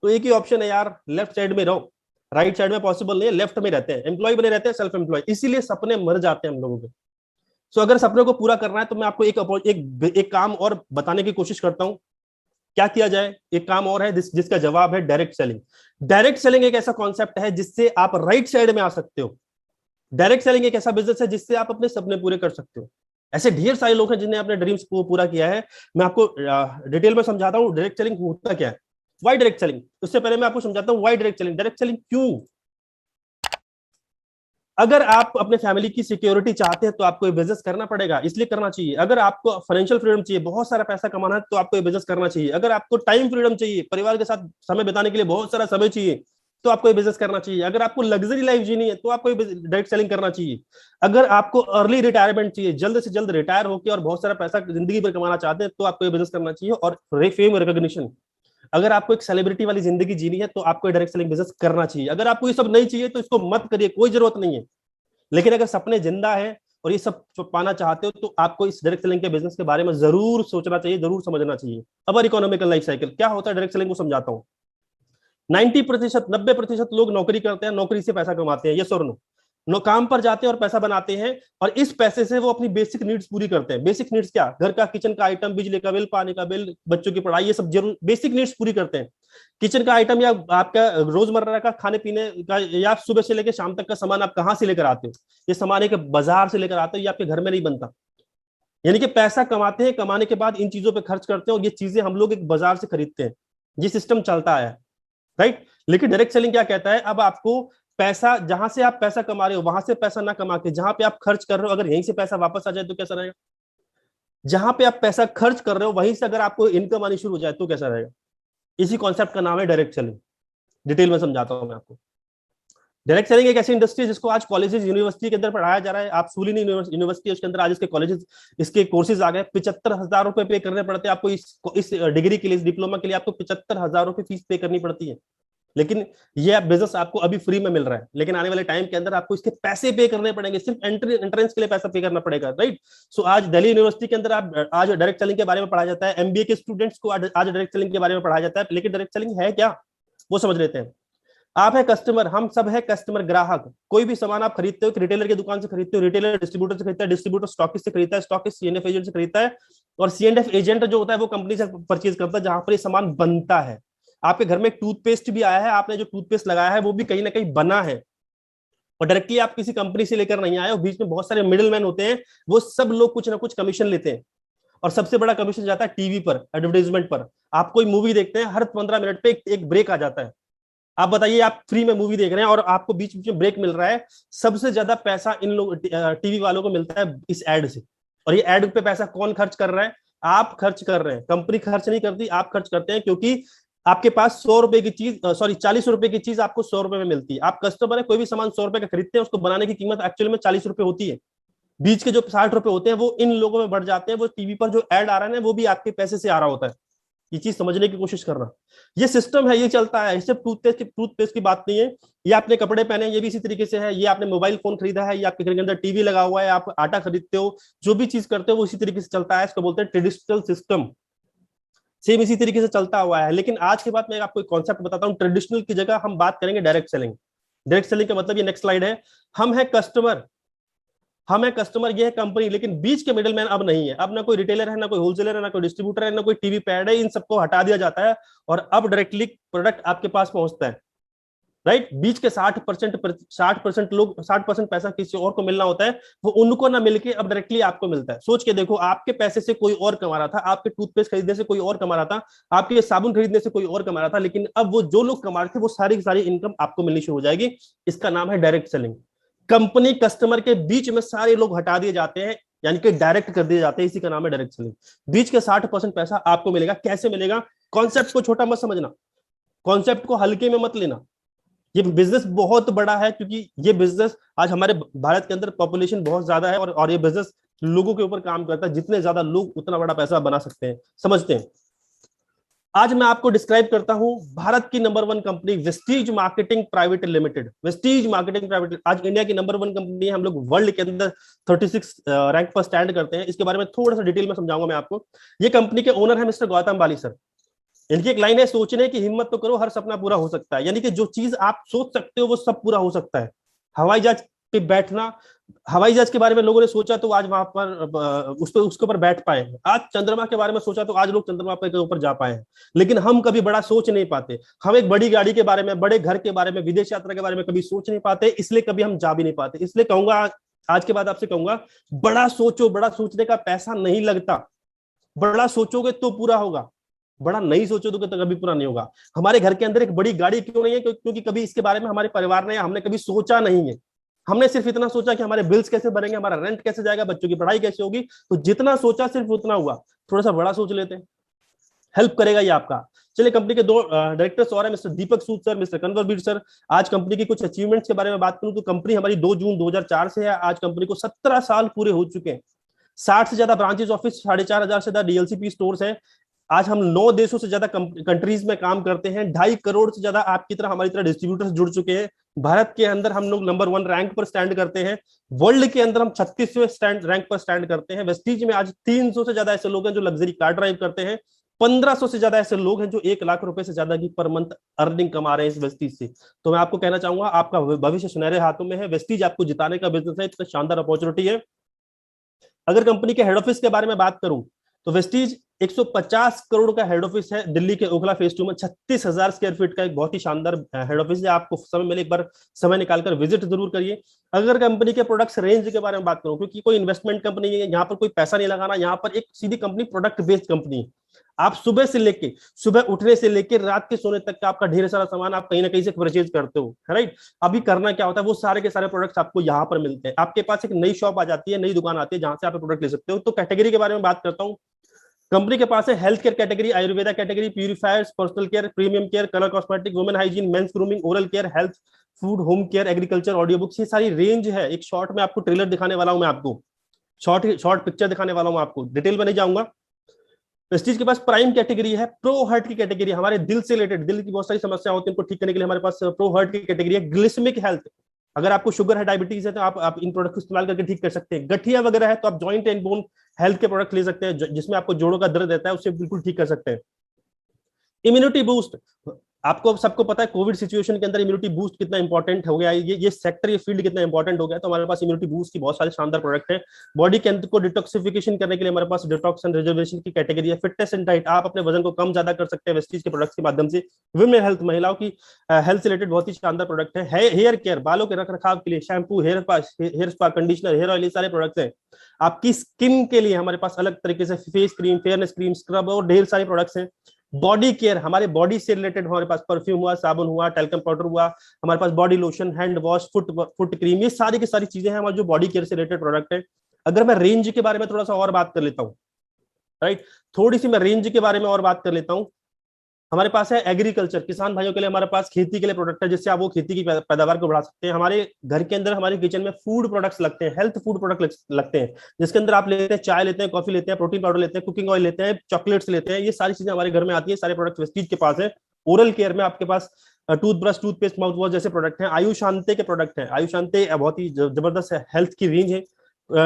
तो एक ही ऑप्शन है यार, लेफ्ट साइड में रहो। राइट साइड में पॉसिबल नहीं है, लेफ्ट में रहते हैं, एम्प्लॉय बने रहते हैं, सेल्फ एम्प्लॉय, इसीलिए सपने मर जाते हैं हम लोगों के। सो अगर सपने को पूरा करना है तो मैं आपको एक काम और बताने की कोशिश करता हूं। क्या किया जाए? एक काम और है जिसका जवाब है डायरेक्ट सेलिंग। डायरेक्ट सेलिंग एक ऐसा कॉन्सेप्ट है जिससे आप राइट साइड में आ सकते हो। डायरेक्ट सेलिंग एक ऐसा बिजनेस है जिससे आप अपने सपने पूरे कर सकते हो। ऐसे ढेर सारे लोग हैं जिन्हें अपने ड्रीम्स को पूरा किया है। मैं आपको डिटेल में समझाता हूं डायरेक्ट सेलिंग होता क्या है, व्हाई डायरेक्ट सेलिंग। उससे पहले मैं आपको समझाता हूं why direct selling. Direct selling क्यों? अगर आप अपने फैमिली की सिक्योरिटी चाहते हैं तो आपको ये बिजनेस करना पड़ेगा, इसलिए करना चाहिए। अगर आपको फाइनेंशियल फ्रीडम चाहिए, बहुत सारा पैसा कमाना है, तो आपको ये बिजनेस करना चाहिए। अगर आपको टाइम फ्रीडम चाहिए, परिवार के साथ समय बिताने के लिए बहुत सारा समय चाहिए, तो आपको ये बिजनेस करना चाहिए। अगर आपको लग्जरी लाइफ जीनी है तो आपको डायरेक्ट सेलिंग करना चाहिए। अगर आपको अर्ली रिटायरमेंट चाहिए, जल्द से जल्द रिटायर होकर और बहुत सारा पैसा जिंदगी भर कमाना चाहते हैं, तो आपको ये बिजनेस करना चाहिए। और फेम रिकॉग्निशन, अगर आपको एक सेलिब्रिटी वाली जिंदगी जीनी है तो आपको डायरेक्ट सेलिंग बिजनेस करना चाहिए। अगर आपको ये सब नहीं चाहिए तो इसको मत करिए, कोई जरूरत नहीं है। लेकिन अगर सपने जिंदा है और ये सब पाना चाहते हो तो आपको इस डायरेक्ट सेलिंग के बिजनेस के बारे में जरूर सोचना चाहिए, जरूर समझना चाहिए। अब इकोनॉमिकल लाइफ साइकिल क्या होता है, डायरेक्ट सेलिंग को समझाता हूं। 90% लोग नौकरी करते हैं, नौकरी से पैसा कमाते हैं, ये और नो। काम पर जाते हैं और पैसा बनाते हैं, और इस पैसे से वो अपनी बेसिक नीड्स पूरी करते हैं। बेसिक नीड्स क्या? घर का, किचन का आइटम, बिजली का बिल, पानी का बिल, बच्चों की पढ़ाई, ये सब जरूर बेसिक नीड्स पूरी करते हैं। किचन का आइटम या आपका रोजमर्रा का खाने पीने का, या सुबह से लेकर शाम तक का सामान आप कहां से लेकर आते हो? ये सामान एक बाजार से लेकर आते हो, ये आपके घर में नहीं बनता। यानी कि पैसा कमाते हैं, कमाने के बाद इन चीजों पे खर्च करते हैं, और ये चीजें हम लोग एक बाजार से खरीदते हैं। ये सिस्टम चलता है, राइट। लेकिन डायरेक्ट सेलिंग क्या कहता है? अब आपको पैसा, जहां से आप पैसा कमा रहे हो वहां से पैसा ना कमा के जहां पे आप खर्च कर रहे हो, अगर यहीं से पैसा वापस आ जाए तो कैसा रहेगा? जहां पे आप पैसा खर्च कर रहे हो वहीं से अगर आपको इनकम आनी शुरू हो जाए तो कैसा रहेगा? इसी कॉन्सेप्ट का नाम है डायरेक्ट सेलिंग। डिटेल में समझाता हूं मैं आपको। डायरेक्ट सेलिंग एक ऐसी इंडस्ट्री है जिसको आज कॉलेजेस, यूनिवर्सिटी के अंदर पढ़ाया जा रहा है। आप सूलिनी यूनिवर्सिटी, उसके अंदर आज इसके कॉलेजेस, इसके कोर्सेज आ गए। 75,000 रुपए पे करने पड़ते हैं आपको इस डिग्री के लिए, इस डिप्लोमा के लिए आपको 75,000 रुपए फीस पे करनी पड़ती है। लेकिन ये बिजनेस आपको अभी फ्री में मिल रहा है, लेकिन आने वाले टाइम के अंदर आपको इसके पैसे पे करने पड़ेंगे। सिर्फ एंट्रेंस के लिए पैसा पे करना पड़ेगा, राइट। सो आज दिल्ली यूनिवर्सिटी के अंदर आप आज डायरेक्ट सेलिंग के बारे में पढ़ाया जाता है। एमबीए के स्टूडेंट्स को आज डायरेक्ट सेलिंग के बारे में पढ़ाया जाता है। लेकिन डायरेक्ट सेलिंग है क्या, वो समझ लेते हैं। आप है कस्टमर, हम सब है कस्टमर, ग्राहक। कोई भी सामान आप खरीदते हो, रिटेलर की दुकान से खरीदते हो, रिटेलर डिस्ट्रीब्यूटर से खरीदता है, डिस्ट्रीब्यूटर स्टॉकिस्ट से खरीदता है, स्टॉकिस्ट सीएनएफ एजेंट से खरीदता है, और सीएनएफ एजेंट जो होता है वो कंपनी से परचेज करता है जहां पर ये सामान बनता है। आपके घर में एक टूथपेस्ट भी आया है, आपने जो टूथपेस्ट लगाया है वो भी कहीं ना कहीं बना है, और डायरेक्टली आप किसी कंपनी से लेकर नहीं आए हो। बीच में बहुत सारे मिडिल मैन होते हैं, वो सब लोग कुछ ना कुछ कमीशन लेते हैं, और सबसे बड़ा कमीशन जाता है टीवी पर, एडवर्टाइजमेंट पर। आप कोई मूवी देखते हैं, हर 15 मिनट पे एक ब्रेक आ जाता है। आप बताइए, आप फ्री में मूवी देख रहे हैं और आपको बीच बीच में ब्रेक मिल रहा है। सबसे ज्यादा पैसा इन लोग टीवी वालों को मिलता है इस एड से। और ये एड पे पैसा कौन खर्च कर रहा है? आप खर्च कर रहे हैं, कंपनी खर्च नहीं करती, आप खर्च करते हैं। क्योंकि आपके पास 100 रुपए की चीज, सॉरी 40 रुपए की चीज आपको 100 रुपए में मिलती है। आप कस्टमर है, कोई भी सामान 100 रुपए का खरीदते हैं, उसको बनाने की कीमत एक्चुअली में 40 रुपए होती है। बीच के जो 60 रुपए होते हैं वो इन लोगों में बढ़ जाते हैं। वो टीवी पर जो एड आ रहा है वो भी आपके पैसे से आ रहा होता है। ये चीज समझने की कोशिश करना। ये सिस्टम है, ये चलता है। सिर्फ टूथपेस्ट की बात नहीं है। ये आपने कपड़े पहने, ये भी इसी तरीके से है। ये आपने मोबाइल फोन खरीदा है, ये आपके घर के अंदर टीवी लगा हुआ है, आप आटा खरीदते हो, जो भी चीज करते हो वो इसी तरीके से चलता है। इसको बोलते हैं ट्रेडिशनल सिस्टम। सेम इसी तरीके से चलता हुआ है। लेकिन आज के बाद मैं आपको एक कॉन्सेप्ट बताता हूँ। ट्रेडिशनल की जगह हम बात करेंगे डायरेक्ट सेलिंग। डायरेक्ट सेलिंग का मतलब, ये नेक्स्ट स्लाइड है, हम है कस्टमर, हम है कस्टमर, ये है कंपनी। लेकिन बीच के मिडिल मैन अब नहीं है। अब ना कोई रिटेलर है, ना कोई होलसेलर है, ना कोई डिस्ट्रीब्यूटर है, ना कोई टीवी पैड है। इन सबको हटा दिया जाता है और अब डायरेक्टली प्रोडक्ट आपके पास पहुंचता है, राइट। बीच के 60% लोग, 60% पैसा किसी और को मिलना होता है, वो उनको ना मिलके अब डायरेक्टली आपको मिलता है। सोच के देखो, आपके पैसे से कोई और कमा रहा था, आपके टूथपेस्ट खरीदने से कोई और कमा रहा था, आपके साबुन खरीदने से कोई और कमा रहा था, लेकिन अब वो जो लोग कमा रहे थे वो सारी की सारी इनकम आपको मिलनी शुरू हो जाएगी। इसका नाम है डायरेक्ट सेलिंग। कंपनी कस्टमर के बीच में सारे लोग हटा दिए जाते हैं, यानी कि डायरेक्ट कर दिए जाते हैं। इसी का नाम है डायरेक्ट सेलिंग। बीच के 60% पैसा आपको मिलेगा। कैसे मिलेगा? कॉन्सेप्ट को छोटा मत समझना, कॉन्सेप्ट को हल्के में मत लेना। ये बिजनेस बहुत बड़ा है, क्योंकि ये बिजनेस आज हमारे भारत के अंदर पॉपुलेशन बहुत ज्यादा है, और ये बिजनेस लोगों के ऊपर काम करता है। जितने ज्यादा लोग उतना बड़ा पैसा बना सकते हैं, समझते हैं। आज मैं आपको डिस्क्राइब करता हूं भारत की number 1 company Vestige marketing private limited. Vestige marketing private आज इंडिया की नंबर 1 कंपनी है। हम लोग वर्ल्ड के अंदर 36 रैंक पर स्टैंड करते हैं। इसके बारे में थोड़ा सा डिटेल में समझाऊंगा मैं आपको। ये कंपनी के ओनर है मिस्टर गौतम बाली सर। इनकी एक लाइन है, सोचने की हिम्मत तो करो, हर सपना पूरा हो सकता है। यानी कि जो चीज आप सोच सकते हो वो सब पूरा हो सकता है। हवाई जहाज पे बैठना, हवाई जहाज के बारे में लोगों ने सोचा तो आज वहां पर उसके ऊपर बैठ पाए हैं। आज चंद्रमा के बारे में सोचा तो आज लोग चंद्रमा के ऊपर जा पाए हैं। लेकिन हम कभी बड़ा सोच नहीं पाते। हम एक बड़ी गाड़ी के बारे में, बड़े घर के बारे में, विदेश यात्रा के बारे में कभी सोच नहीं पाते, इसलिए कभी हम जा भी नहीं पाते। इसलिए कहूंगा, आज के बाद आपसे कहूंगा, बड़ा सोचो। बड़ा सोचने का पैसा नहीं लगता। बड़ा सोचोगे तो पूरा होगा, बड़ा नहीं सोचोगे तो कभी पूरा नहीं होगा। हमारे घर के अंदर एक बड़ी गाड़ी क्यों नहीं है? क्योंकि कभी इसके बारे में हमारे परिवार ने, हमने कभी सोचा नहीं है। हमने सिर्फ इतना सोचा कि हमारे बिल्स कैसे भरेंगे, हमारा रेंट कैसे जाएगा, बच्चों की पढ़ाई कैसे होगी। तो जितना सोचा सिर्फ उतना हुआ। थोड़ा सा बड़ा सोच लेते हैं, हेल्प करेगा ये आपका। चलिए, कंपनी के 2 डायरेक्टर्स और हैं, मिस्टर दीपक सूद सर, मिस्टर कन्वरवीर सर। आज कंपनी की कुछ अचीवमेंट्स के बारे में बात करूं तो कंपनी हमारी 2 जून 2004 से है। आज कंपनी को 17 साल पूरे हो चुके हैं। 60 से ज्यादा ब्रांचेस, ऑफिस, 4,500 से ज्यादा डीएलसीपी स्टोर्स हैं। आज हम 9 देशों से ज्यादा कंट्रीज में काम करते हैं। 2.5 करोड़ से ज्यादा आपकी तरह, हमारी तरह डिस्ट्रीब्यूटर्स जुड़ चुके हैं। भारत के अंदर हम लोग नंबर 1 रैंक पर स्टैंड करते हैं। वर्ल्ड के अंदर हम 36वें रैंक पर स्टैंड करते हैं। वेस्टीज में आज 300 से ज्यादा ऐसे लोग हैं जो लग्जरी कार ड्राइव करते हैं। 1500 से ज्यादा ऐसे लोग हैं जो 1 लाख रुपए से ज्यादा की पर मंथ अर्निंग कमा रहे हैं इस वेस्टीज से। तो मैं आपको कहना चाहूंगा आपका भविष्य सुनहरे हाथों में है, वेस्टीज आपको जिताने का बिजनेस है, इतना शानदार अपॉर्चुनिटी है। अगर कंपनी के हेड ऑफिस के बारे में बात करूं तो वेस्टीज 150 करोड़ का हेड ऑफिस है दिल्ली के ओखला फेज 2 में, 36,000 स्क्वायर फीट का एक बहुत ही शानदार हेड ऑफिस है। आपको समय मिले एक बार समय निकालकर विजिट जरूर करिए। अगर कंपनी के प्रोडक्ट्स रेंज के बारे में बात करूं, क्योंकि कोई इन्वेस्टमेंट कंपनी है, यहाँ पर कोई पैसा नहीं लगाना, यहाँ पर एक सीधी कंपनी प्रोडक्ट बेस्ड कंपनी है। आप सुबह उठने से लेकर रात के सोने तक का आपका ढेर सारा सामान आप कहीं ना कहीं से परचेज करते हो, राइट। अभी करना क्या होता है, वो सारे के सारे प्रोडक्ट्स आपको यहाँ पर मिलते हैं। आपके पास एक नई शॉप आ जाती है, नई दुकान आती है जहां से आप प्रोडक्ट ले सकते हो। तो कैटेगरी के बारे में बात करता हूँ, कंपनी के पास है health care category, Ayurveda category, purifiers, personal care, premium care, colour cosmetic, women hygiene, mains grooming, oral care, health food, home care, agriculture, audio books, ये सारी रेंज है। एक शॉर्ट में आपको ट्रेलर दिखाने वाला हूं, मैं आपको शॉर्ट पिक्चर दिखाने वाला हूं, आपको डिटेल में नहीं जाऊंगा। प्रेस्टीज के पास प्राइम कैटेगरी है, प्रो हार्ट की कैटेगरी, हमारे दिल से रिलेटेड, दिल की बहुत सारी समस्या होती है उनको ठीक करने के लिए हमारे पास प्रो हार्ट की कैटेगरी है। ग्लिसमिक हेल्थ, अगर आपको शुगर है, डायबिटीज है, तो आप इन प्रोडक्ट को इस्तेमाल करके ठीक कर सकते हैं। गठिया वगैरह है तो आप जॉइंट एंड बोन हेल्थ के प्रोडक्ट ले सकते हैं, जिसमें आपको जोड़ों का दर्द रहता है उससे बिल्कुल ठीक कर सकते हैं। इम्यूनिटी बूस्ट, आपको सबको पता है कोविड सिचुएशन के अंदर इम्यूनिटी बूस्ट कितना इंपॉर्टेंट हो गया है, ये सेक्टर, ये फील्ड कितना इंपॉर्टेंट हो गया। तो हमारे पास इम्यूनिटी बूस्ट की बहुत सारे शानदार प्रोडक्ट है। बॉडी के अंदर को डिटॉक्सिफिकेशन करने के लिए हमारे पास डिटॉक्स एंड रिजर्वेशन की कैटेगरी है। फिटनेस एंड डाइट, आप अपने वजन को कम ज्यादा कर सकते हैं वेस्टीज के प्रोडक्ट्स के माध्यम से। विमेन हेल्थ, महिलाओं की हेल्थ से रिलेटेड बहुत ही शानदार प्रोडक्ट है। हेयर केयर, बालों के रख रखाव के लिए shampoo, hair spa, conditioner, hair oil, ये सारे प्रोडक्ट्स हैं। आपकी स्किन के लिए हमारे पास अलग तरीके से face cream, fairness cream, scrub और ढेर सारे प्रोडक्ट्स हैं। बॉडी केयर, हमारे बॉडी से रिलेटेड हमारे पास परफ्यूम हुआ, साबुन हुआ, टेल्कम पाउडर हुआ, हमारे पास body lotion, hand wash, foot cream, ये सारी की सारी चीजें हैं हमारे जो बॉडी केयर से रिलेटेड प्रोडक्ट है। अगर मैं रेंज के बारे में थोड़ा सा और बात कर लेता हूँ, राइट, थोड़ी सी मैं रेंज के बारे में और बात कर लेता हूँ। हमारे पास है एग्रीकल्चर, किसान भाइयों के लिए हमारे पास खेती के लिए प्रोडक्ट है, जिससे आप वो खेती की पैदावार को बढ़ा सकते हैं। हमारे घर के अंदर, हमारे किचन में फूड प्रोडक्ट्स लगते हैं, हेल्थ फूड प्रोडक्ट लगते हैं, जिसके अंदर आप लेते हैं चाय, लेते हैं कॉफी, लेते हैं प्रोटीन पाउडर, लेते हैं कुकिंग ऑयल, लेते हैं चॉकलेट्स, लेते हैं। ये सारी चीजें हमारे घर में आती है, सारे प्रोडक्ट वेस्टीज के पास है। ओरल केयर में आपके पास टूथब्रश, टूथपेस्ट, माउथ वॉश जैसे प्रोडक्ट हैं। आयुशांते के प्रोडक्ट हैं, आयुशांते बहुत ही जबरदस्त हेल्थ की रेंज है।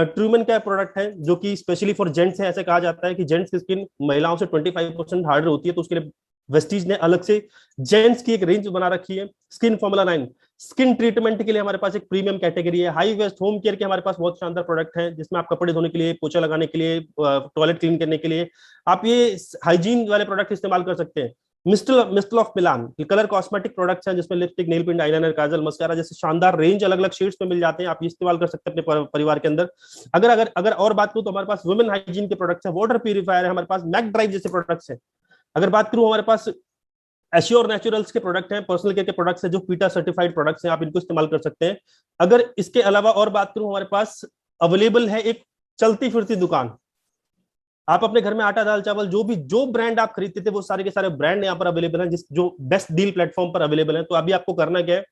ट्रूमन का प्रोडक्ट है जो कि स्पेशली फॉर जेंट्स है। ऐसे कहा जाता है कि जेंट्स की स्किन महिलाओं से 25% हार्डर होती है, तो उसके लिए वेस्टीज ने अलग से जेंट्स की एक रेंज बना रखी है। स्किन फॉर्मूला 9, स्किन ट्रीटमेंट के लिए हमारे पास एक प्रीमियम कैटेगरी है। हाई वेस्ट होम केयर के हमारे पास बहुत शानदार प्रोडक्ट है, जिसमें आप कपड़े धोने के लिए, पोछा लगाने के लिए, टॉयलेट क्लीन करने के लिए आप ये हाइजीन वाले प्रोडक्ट इस्तेमाल कर सकते हैं। Mistle of Milan, colour cosmetic products हैं, जिसमें lipstick, nail paint, eyeliner, kajal, mascara जैसे शानदार रेंज अलग अलग शेड्स में मिल जाते हैं। आप ये इस्तेमाल कर सकते हैं अपने परिवार के अंदर। अगर और बात करूं तो हमारे पास वुमेन हाइजीन के प्रोडक्ट्स है, वाटर प्यूरिफायर है, हमारे पास मैक ड्राइव जैसे प्रोडक्ट्स हैं। अगर बात करूं, हमारे पास एश्योर नेचुरल्स के प्रोडक्ट हैं, पर्सनल केयर के प्रोडक्ट्स हैं जो पीटा सर्टिफाइड प्रोडक्ट्स हैं, आप इनको इस्तेमाल कर सकते हैं। अगर इसके अलावा और बात करूं, हमारे पास अवेलेबल है एक चलती फिरती दुकान। आप अपने घर में आटा, दाल, चावल, जो ब्रांड आप खरीदते थे वो सारे के सारे ब्रांड यहाँ पर अवेलेबल हैं, जो बेस्ट डील प्लेटफॉर्म पर अवेलेबल है। तो अभी आपको करना क्या है,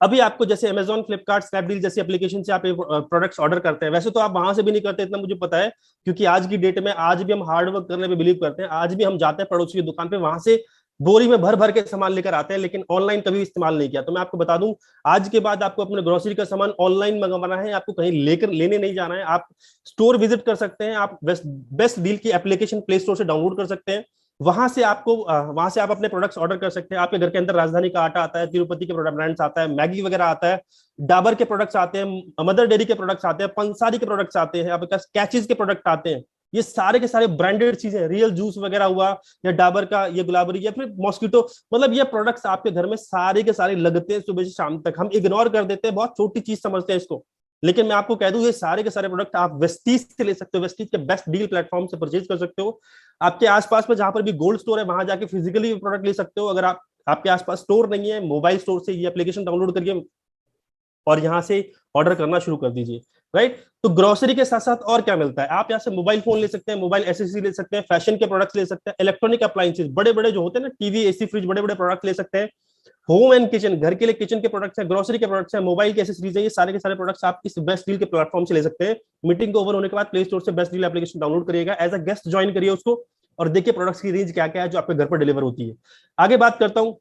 अभी आपको जैसे अमेजॉन, फ्लिपकार्ट, स्नैपडील जैसी एप्लीकेशन से आप प्रोडक्ट्स ऑर्डर करते हैं, वैसे तो आप वहां से भी नहीं करते इतना मुझे पता है, क्योंकि आज की डेट में आज भी हम हार्ड वर्क करने पे बिलीव करते हैं। आज भी हम जाते हैं पड़ोसी की दुकान पे, वहां से बोरी में भर भर के सामान लेकर आते हैं, लेकिन ऑनलाइन कभी इस्तेमाल नहीं किया। तो मैं आपको बता दूं, आज के बाद आपको अपने ग्रोसरी का सामान ऑनलाइन मंगवाना है, आपको कहीं लेने नहीं जाना है। आप स्टोर विजिट कर सकते हैं, आप बेस्ट डील की एप्लीकेशन प्ले स्टोर से डाउनलोड कर सकते हैं। वहां से आप अपने प्रोडक्ट्स ऑर्डर कर सकते हैं। आपके घर के अंदर राजधानी का आटा आता है, तिरुपति के प्रोडक्ट ब्रांड्स आता है, मैगी वगैरह आता है, डाबर के प्रोडक्ट्स आते हैं, मदर डेयरी के प्रोडक्ट्स आते हैं, पंसारी के प्रोडक्ट्स आते हैं, आपके पास कैचेज के प्रोडक्ट आते हैं। ये सारे के सारे ब्रांडेड चीजें, रियल जूस वगैरह हुआ, या डाबर का ये गुलाबरी, या फिर मॉस्किटो, मतलब ये प्रोडक्ट्स आपके घर में सारे के सारे लगते हैं सुबह से शाम तक। हम इग्नोर कर देते हैं, बहुत छोटी चीज समझते हैं इसको, लेकिन मैं आपको कह दूं ये सारे के सारे प्रोडक्ट आप वेस्टीज से ले सकते हो, वेस्टीज के बेस्ट डील प्लेटफॉर्म से परचेज कर सकते हो। आपके आसपास में जहां पर भी गोल्ड स्टोर है वहां जाके फिजिकली प्रोडक्ट ले सकते हो। अगर आपके आसपास स्टोर नहीं है, मोबाइल स्टोर से ये एप्लीकेशन डाउनलोड करिए और यहाँ से ऑर्डर करना शुरू कर दीजिए, राइट। तो ग्रोसरी के साथ साथ और क्या मिलता है, आप यहाँ से मोबाइल फोन ले सकते हैं, मोबाइल एसेसरी ले सकते हैं, फैशन के प्रोडक्ट्स ले सकते हैं, इलेक्ट्रॉनिक अप्लायंसेज बड़े बड़े जो होते हैं ना, टीवी, एसी, फ्रिज, बड़े बड़े प्रोडक्ट ले सकते हैं। होम एंड किचन, घर के लिए किचन के प्रोडक्ट्स हैं, ग्रोसरी के प्रोडक्ट्स हैं, मोबाइल के एसेसरीज हैं, ये सारे के सारे प्रोडक्ट्स आप इस बेस्ट डील के प्लेटफॉर्म से ले सकते हैं। मीटिंग को ओवर होने के बाद प्ले स्टोर से बेस्ट डील एप्लीकेशन डाउनलोड करिएगा, एज अ गेस्ट ज्वाइन करिए उसको, और देखिए प्रोडक्ट्स की रेंज क्या क्या है जो आपके घर पर डिलीवर होती है। आगे बात करता हूँ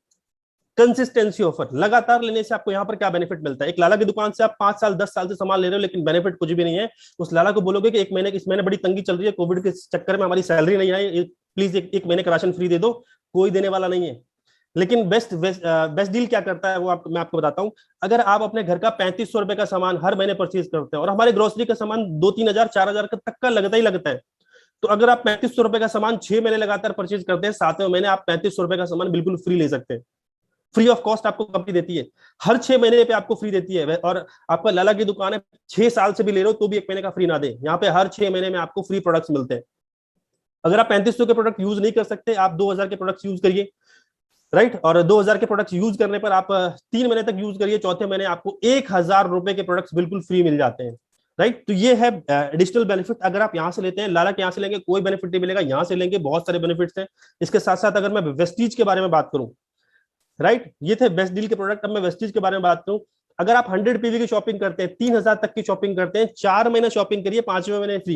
कंसिस्टेंसी ऑफर, लगातार लेने से आपको यहाँ पर क्या बेनिफिट मिलता है। एक लाला की दुकान से आप 5 साल 10 साल से सामान ले रहे हो, लेकिन बेनिफिट कुछ भी नहीं है। उस लाला को बोलोगे कि एक महीने इस महीने बड़ी तंगी चल रही है, कोविड के चक्कर में हमारी सैलरी नहीं आई, प्लीज एक महीने का राशन फ्री दे दो, कोई देने वाला नहीं है। लेकिन बेस्ट डील क्या करता है वो मैं आपको बताता हूँ। अगर आप अपने घर का 3500 रुपए का सामान हर महीने परचेज करते हैं, और हमारे ग्रोसरी का सामान 2-3 हजार 4 हजार तक का लगता ही लगता है, तो अगर आप 3500 रुपए का सामान 6 महीने लगातार परचेज करते हैं, 7वें महीने आप 3500 रुपए का सामान बिल्कुल फ्री ले सकते हैं। फ्री ऑफ कॉस्ट आपको कंपनी देती है, हर 6 महीने पे आपको फ्री देती है। और आपका लाला की दुकान है, 6 साल से भी ले रहे हो तो भी 1 महीने का फ्री ना दे, यहाँ पे हर 6 महीने में आपको फ्री प्रोडक्ट्स मिलते हैं। अगर आप 3500 के प्रोडक्ट यूज नहीं कर सकते, आप 2000 के प्रोडक्ट्स यूज करिए, राइट। और 2000 के प्रोडक्ट्स यूज करने पर आप 3 महीने तक यूज करिए, चौथे महीने आपको 1000 रुपए के प्रोडक्ट्स बिल्कुल फ्री मिल जाते हैं, राइट। तो ये है एडिशनल बेनिफिट। अगर आप यहाँ से लेते हैं, लाला के यहाँ से लेंगे कोई बेनिफिट नहीं मिलेगा, यहाँ से लेंगे बहुत सारे बेनिफिट्स हैं। इसके साथ साथ अगर मैं वेस्टीज के बारे में बात करूं, राइट, ये थे बेस्ट डील के प्रोडक्ट। अब मैं वेस्टीज के बारे में बात करूं, अगर आप 100 PV की शॉपिंग करते हैं, 3000 तक की शॉपिंग करते हैं, 4 महीने शॉपिंग करिए, 5वें महीने फ्री।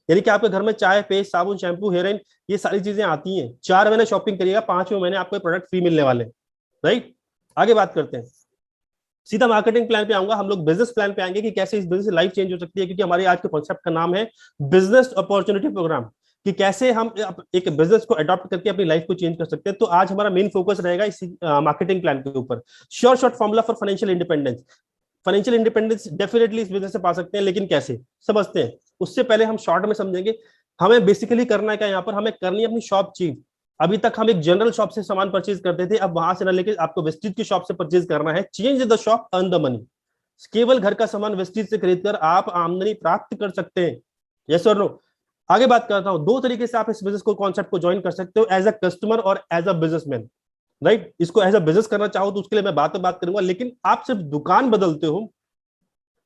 यानी कि आपके घर में चाय, पेस्ट, साबुन, शैम्पू, हेयर ऑयल, ये सारी चीजें आती हैं, 4 महीने शॉपिंग करिएगा, 5वें महीने आपको प्रोडक्ट फ्री मिलने वाले, राइट। आगे बात करते हैं, सीधा मार्केटिंग प्लान पे आऊंगा। हम लोग बिजनेस प्लान पे आएंगे कि कैसे इस बिजनेस से लाइफ चेंज हो सकती है, क्योंकि हमारे आज के कॉन्सेप्ट का नाम है बिजनेस अपॉर्चुनिटी प्रोग्राम, कि कैसे हम एक बिजनेस को अडॉप्ट करके अपनी लाइफ को चेंज कर सकते हैं। तो आज हमारा मेन फोकस रहेगा इस मार्केटिंग प्लान के ऊपर। Short formula for financial independence. Financial independence definitely इस बिजनेस से पा सकते हैं, लेकिन कैसे समझते हैं। उससे पहले हम शॉर्ट में समझेंगे हमें बेसिकली करना है क्या। यहाँ पर हमें करनी है अपनी शॉप चेंज। अभी तक हम एक जनरल शॉप से सामान परचेज करते थे, अब वहां से ना लेके आपको वेस्टीज की शॉप से परचेज करना है। Change the shop, earn the money. केवल घर का सामान वेस्टीज से खरीदकर आप आमदनी प्राप्त कर सकते हैं। यस और नो। आगे बात करता हूं, 2 तरीके से आप इस बिजनेस को कॉन्सेप्ट को ज्वाइन कर सकते हो, एज अ कस्टमर और एज अ बिजनेसमैन, राइट। इसको एज अ बिजनेस करना चाहो तो उसके लिए मैं बात करूंगा, लेकिन आप सिर्फ दुकान बदलते हो,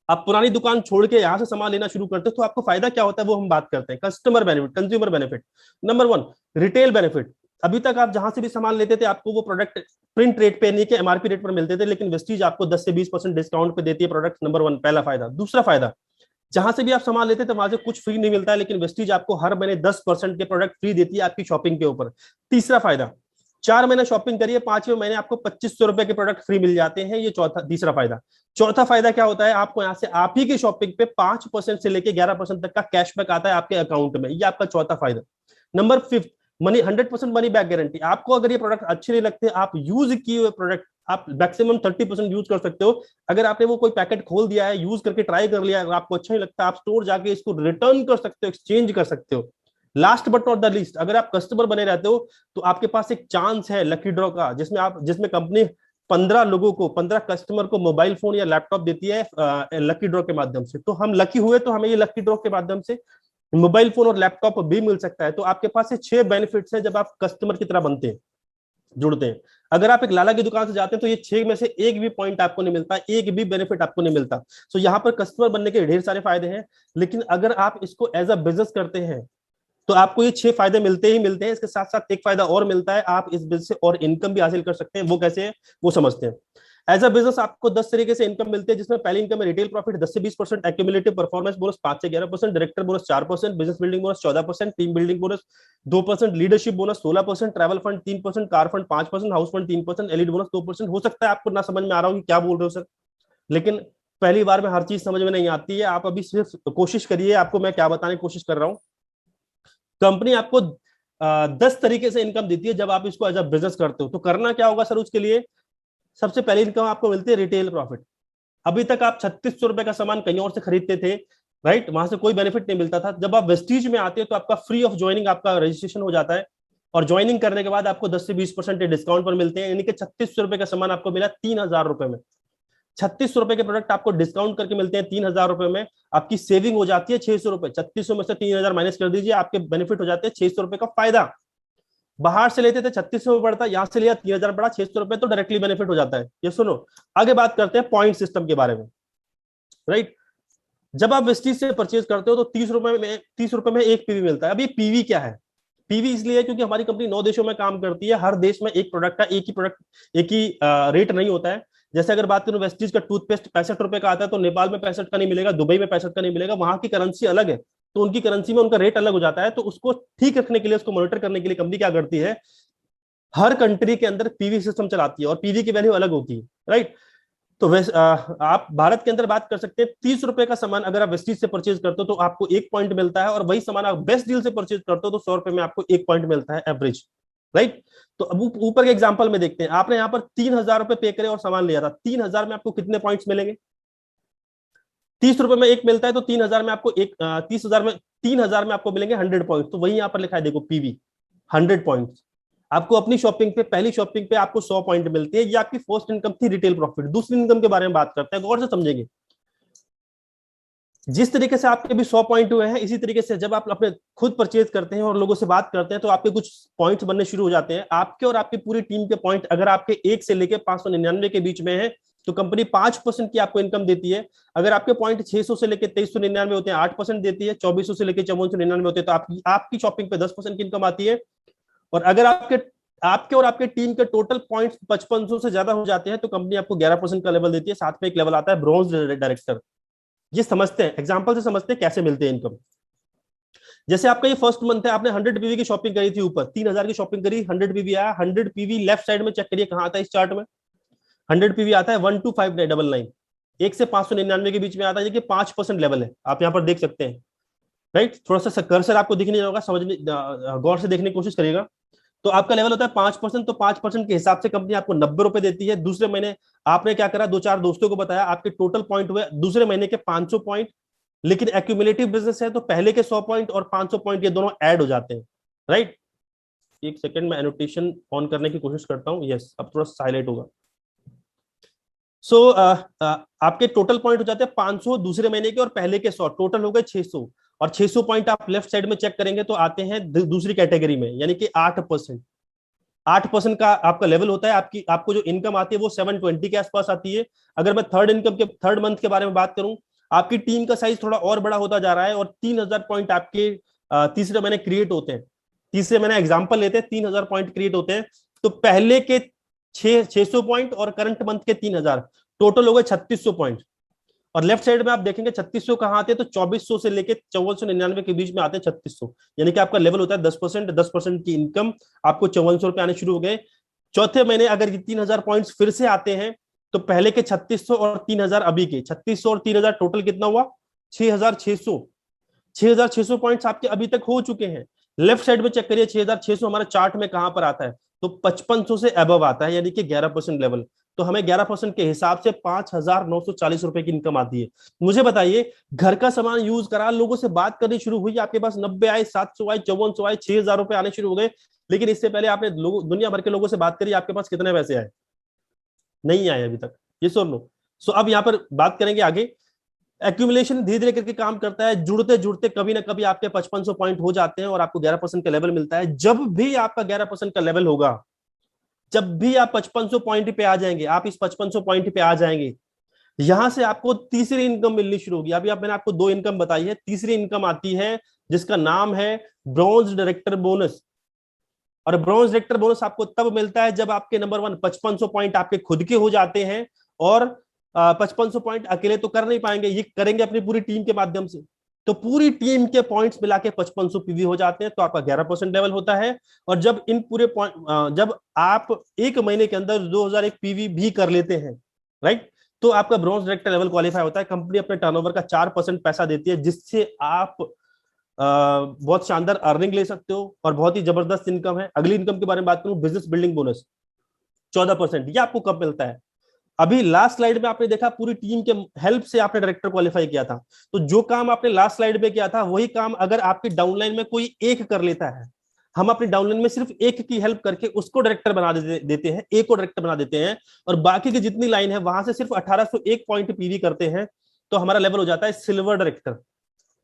आप पुरानी दुकान छोड़ के यहां से सामान लेना शुरू करते हो, तो आपको फायदा क्या होता है वो हम बात करते हैं। Customer benefit, consumer benefit. Number 1, retail benefit. अभी तक आप जहां से भी सामान लेते थे आपको वो प्रोडक्ट प्रिंट रेट पे नहीं कि MRP रेट पर मिलते थे, लेकिन वेस्टीज आपको 10 से 20% डिस्काउंट पे देती है प्रोडक्ट। नंबर 1 पहला फायदा। दूसरा फायदा, जहां से भी आप सामान लेते थे वहां से कुछ फ्री नहीं मिलता है, लेकिन वेस्टीज आपको हर महीने 10% के प्रोडक्ट फ्री देती है आपकी शॉपिंग के ऊपर। तीसरा फायदा, 4 महीने शॉपिंग करिए, 5वें महीने आपको 2500 रुपए के प्रोडक्ट फ्री मिल जाते हैं। ये तीसरा फायदा। चौथा फायदा क्या होता है, आपको यहाँ से आप ही की शॉपिंग पे 5% से लेके 11% तक का कैशबैक आता है आपके अकाउंट में। ये आपका चौथा फायदा। Number 5, money 100% money back guarantee. आपको अगर ये प्रोडक्ट अच्छे नहीं लगते, आप यूज किए हुए प्रोडक्ट आप मैक्सिमम 30% यूज कर सकते हो। अगर आपने वो कोई पैकेट खोल दिया है, यूज करके ट्राई कर लिया है, आपको अच्छा नहीं लगता, आप स्टोर जाके इसको रिटर्न कर सकते हो, एक्सचेंज कर सकते हो। Last but not the least, अगर आप कस्टमर बने रहते हो तो आपके पास एक चांस है लकी ड्रॉ का, जिसमें कंपनी 15 कस्टमर को मोबाइल फोन या लैपटॉप देती है लकी ड्रॉ के माध्यम से। तो हम लकी हुए तो हमें ये लकी ड्रॉ के माध्यम से मोबाइल फोन और लैपटॉप भी मिल सकता है। तो आपके पास ये 6 बेनिफिट्स हैं जब आप कस्टमर की तरह बनते हैं, जुड़ते हैं। अगर आप एक लाला की दुकान से जाते हैं तो ये 6 में से एक भी पॉइंट आपको नहीं मिलता, एक भी बेनिफिट आपको नहीं मिलता। तो यहाँ पर कस्टमर बनने के ढेर सारे फायदे हैं, लेकिन अगर आप इसको एज अ बिजनेस करते हैं तो आपको ये 6 फायदे मिलते ही मिलते हैं। इसके साथ साथ एक फायदा और मिलता है, आप इस बिजनेस से और इनकम भी हासिल कर सकते हैं। वो कैसे है वो समझते हैं। एज अ बिजनेस आपको 10 तरीके से इनकम मिलती है, जिसमें पहली इनकम है रिटेल प्रॉफिट 10 से 20%, एक्यूमुलेटिव परफॉर्मेंस बोनस 5 से 11%, director bonus 4%, business building bonus 14%, team building bonus 2%, leadership bonus 16%, travel fund 3%, car fund 5%, house fund 3%, elite bonus 2%। हो सकता है आपको ना समझ में आ रहा हो कि क्या बोल रहे हो सर, लेकिन पहली बार में हर चीज समझ में नहीं आती है। आप अभी सिर्फ कोशिश करिए, आपको मैं क्या बताने की कोशिश कर रहा हूँ। कंपनी आपको 10 तरीके से इनकम देती है जब आप इसको एज अ बिजनेस करते हो। तो करना क्या होगा सर उसके लिए, सबसे पहली इनकम आपको मिलती है रिटेल प्रॉफिट। अभी तक आप 3600 रुपए का सामान कहीं और से खरीदते थे, राइट, वहां से कोई बेनिफिट नहीं मिलता था। जब आप वेस्टीज में आते हैं तो आपका फ्री ऑफ ज्वाइनिंग आपका रजिस्ट्रेशन हो जाता है, और ज्वाइनिंग करने के बाद आपको 10 से 20% डिस्काउंट पर मिलते हैं। यानी कि 3600 रुपए का सामान आपको मिला 3000 रुपए में। 3600 रुपए के प्रोडक्ट आपको डिस्काउंट करके मिलते हैं 3000 रुपए में। आपकी सेविंग हो जाती है 600 रुपए। 3600 में से 3000 माइनस कर दीजिए, आपके बेनिफिट हो जाते हैं 600 रुपए का फायदा। बाहर से लेते थे 3600 में पड़ता, यहां से लिया 3000 पड़ा, 600 रुपए तो डायरेक्टली बेनिफिट हो जाता है। ये सुनो, आगे बात करते हैं पॉइंट सिस्टम के बारे में, राइट। जब आप वेस्टीज से परचेज करते हो तो 30 रुपए में एक पीवी मिलता है। अब ये पीवी क्या है, पीवी इसलिए है क्योंकि हमारी कंपनी 9 देशों में काम करती है। हर देश में एक प्रोडक्ट का एक ही रेट नहीं होता है। जैसे अगर बात करूं वेस्टीज का टूथपेस्ट 65 रुपए का आता है, तो नेपाल में 65 का नहीं मिलेगा, दुबई में 65 का नहीं मिलेगा, वहां की करेंसी अलग है, तो उनकी करेंसी में उनका रेट अलग हो जाता है। तो उसको ठीक रखने के लिए, उसको मॉनिटर करने के लिए कंपनी क्या करती है, हर कंट्री के अंदर पीवी सिस्टम चलाती है, और पीवी की वैल्यू अलग होती है, राइट। तो वैसे आप भारत के अंदर बात कर सकते हैं, 30 रुपए का सामान अगर आप वेस्टीज से परचेज करते हो तो आपको 1 पॉइंट मिलता है, और वही सामान आप बेस्ट डील से परचेज करते हो तो 100 रुपए में आपको 1 पॉइंट मिलता है एवरेज, राइट। तो अब ऊपर के एग्जांपल में देखते हैं, आपने यहाँ पर 3,000 रुपए पे करे और सामान लिया था, 3,000 में आपको कितने पॉइंट्स मिलेंगे? 30 रुपए में एक मिलता है तो 3,000 में आपको एक 30,000 में आपको मिलेंगे 100 पॉइंट। तो वही यहाँ पर लिखा है, देखो पीवी 100 पॉइंट। आपको अपनी शॉपिंग पे, पहली शॉपिंग पे आपको 100 पॉइंट मिलते हैं। ये आपकी फर्स्ट इनकम थी, रिटेल प्रॉफिट। दूसरी इनकम के बारे में बात करते हैं, गौर से समझेंगे। जिस तरीके से आपके भी 100 पॉइंट हुए हैं, इसी तरीके से जब आप अपने खुद परचेज करते हैं और लोगों से बात करते हैं तो आपके कुछ पॉइंट्स बनने शुरू हो जाते हैं। आपके और आपकी पूरी टीम के पॉइंट अगर आपके 1 से लेकर 599 के बीच में है तो कंपनी 5% की आपको इनकम देती है। अगर आपके पॉइंट 600 से लेकर 2399 होते हैं, 8% देती है। 2400 से लेकर 5499 होते हैं तो आपकी शॉपिंग पे 10% की इनकम आती है। और अगर आपके आपके और आपके टीम के टोटल पॉइंट्स 5500 से ज्यादा हो जाते हैं तो कंपनी आपको 11% का लेवल देती है। साथ में एक लेवल आता है ब्रॉन्ज डायरेक्टर। ये समझते हैं, एग्जांपल से समझते हैं कैसे मिलते हैं इनकम। जैसे आपका ये फर्स्ट मंथ है, आपने 100 पीवी की शॉपिंग करी थी, ऊपर 3,000 की शॉपिंग करी, 100 पीवी आया। 100 पीवी लेफ्ट साइड में चेक करिए कहां आता है इस चार्ट में। 100 पीवी आता है 12599, 1 से 599 के बीच में आता है। ये 5% लेवल है, आप यहां पर देख सकते हैं, राइट। थोड़ा सा कर्सर आपको दिख नहीं रहा होगा, समझने गौर से देखने की कोशिश करिएगा। तो आपका लेवल होता है 5%। तो 5% के हिसाब से कंपनी आपको 90 रुपए देती है। दूसरे महीने आपने क्या करा, 2-4 दोस्तों को बताया, आपके टोटल पॉइंट हुए दूसरे महीने के 500 पॉइंट। लेकिन एक्यूमुलेटिव बिजनेस है तो पहले के 100 पॉइंट और 500 पॉइंट ये दोनों ऐड हो जाते हैं, राइट। एक सेकंड में एनोटेशन ऑन करने की कोशिश करता हूं। यस, अब थोड़ा साइलेंट होगा। सो आपके टोटल पॉइंट हो जाते हैं 500 दूसरे महीने के और पहले के 100, टोटल हो गए 600। और 600 पॉइंट आप लेफ्ट साइड में चेक करेंगे तो आते हैं दूसरी कैटेगरी में, यानी कि 8%। 8% का आपका लेवल होता है। आपको जो इनकम आती है वो 720 के आसपास आती है। अगर मैं थर्ड मंथ के बारे में बात करूं, आपकी टीम का साइज थोड़ा और बड़ा होता जा रहा है और 3,000 पॉइंट आपके तीसरे महीने क्रिएट होते हैं। तीसरे महीने एग्जाम्पल लेते हैं, 3,000 पॉइंट क्रिएट होते हैं। तो पहले के 600 पॉइंट और करंट मंथ के 3,000, टोटल हो गए 3600 पॉइंट। और लेफ्ट साइड में आप देखेंगे 3600 कहां आते हैं, तो 2400 से लेके 5499 के बीच में आते हैं 3600। यानी कि आपका लेवल होता है 10%। 10% की इनकम आपको 5400 रुपए आने शुरू हो गए। चौथे महीने अगर ये 3,000 पॉइंट्स फिर से आते हैं तो पहले के 3600 और 3,000 अभी के 3600 और 3,000 टोटल कितना हुआ, 6,600। 6,600 पॉइंट्स आपके अभी तक हो चुके हैं। लेफ्ट साइड में चेक करिए 6,600 हमारे चार्ट में कहां पर आता है, तो 5500 से अबव आता है, यानी कि 11% लेवल। तो हमें 11% के हिसाब से 5,940 रुपए की इनकम आती है। मुझे बताइए, घर का सामान यूज करा, लोगों से बात करनी शुरू हुई, आपके पास 90 आए, 700 आए, 5400 आए, 6,000 रुपए आने शुरू हो गए। लेकिन इससे पहले आपने दुनिया भर के लोगों से बात करी, आपके पास कितने पैसे आए? नहीं आए अभी तक। ये सुन लो। सो अब यहां पर बात करेंगे आगे। एक्यूमुलेशन धीरे धीरे करके काम करता है, जुड़ते जुड़ते कभी ना कभी आपके 5500 पॉइंट हो जाते हैं और आपको 11% का लेवल मिलता है। जब भी आपका 11% का लेवल होगा, जब भी आप 5500 पॉइंट पे आ जाएंगे, आप इस 5500 पॉइंट पे आ जाएंगे, यहां से आपको तीसरी इनकम मिलनी शुरू होगी। अभी मैंने आपको 2 इनकम बताई है, तीसरी इनकम आती है जिसका नाम है ब्रॉन्ज डायरेक्टर बोनस। और ब्रॉन्ज डायरेक्टर बोनस आपको तब मिलता है जब आपके नंबर 1 5500 पॉइंट आपके खुद के हो जाते हैं। और 5500 पॉइंट अकेले तो कर नहीं पाएंगे, ये करेंगे अपनी पूरी टीम के माध्यम से। तो पूरी टीम के पॉइंट्स मिला के 5500 पीवी हो जाते हैं, तो आपका 11% लेवल होता है। और जब इन पूरे पॉइंट जब आप एक महीने के अंदर 2001 पीवी भी कर लेते हैं, राइट, तो आपका ब्रॉन्ज डायरेक्टर लेवल क्वालिफाई होता है। कंपनी अपने टर्नओवर का 4% पैसा देती है, जिससे आप बहुत शानदार अर्निंग ले सकते हो और बहुत ही जबरदस्त इनकम है। अगली इनकम के बारे में बात करूं, बिजनेस बिल्डिंग बोनस 14%। ये आपको कब मिलता है? अभी लास्ट स्लाइड में आपने देखा पूरी टीम के हेल्प से आपने डायरेक्टर क्वालिफाई किया था। तो जो काम आपने लास्ट स्लाइड में किया था वही काम अगर आपकी डाउनलाइन में कोई एक कर लेता है, हम अपनी डाउनलाइन में सिर्फ एक की हेल्प करके उसको डायरेक्टर बना देते हैं, एक को डायरेक्टर बना देते हैं, और बाकी की जितनी लाइन है वहां से सिर्फ 1801 पॉइंट पीवी करते हैं, तो हमारा लेवल हो जाता है सिल्वर डायरेक्टर।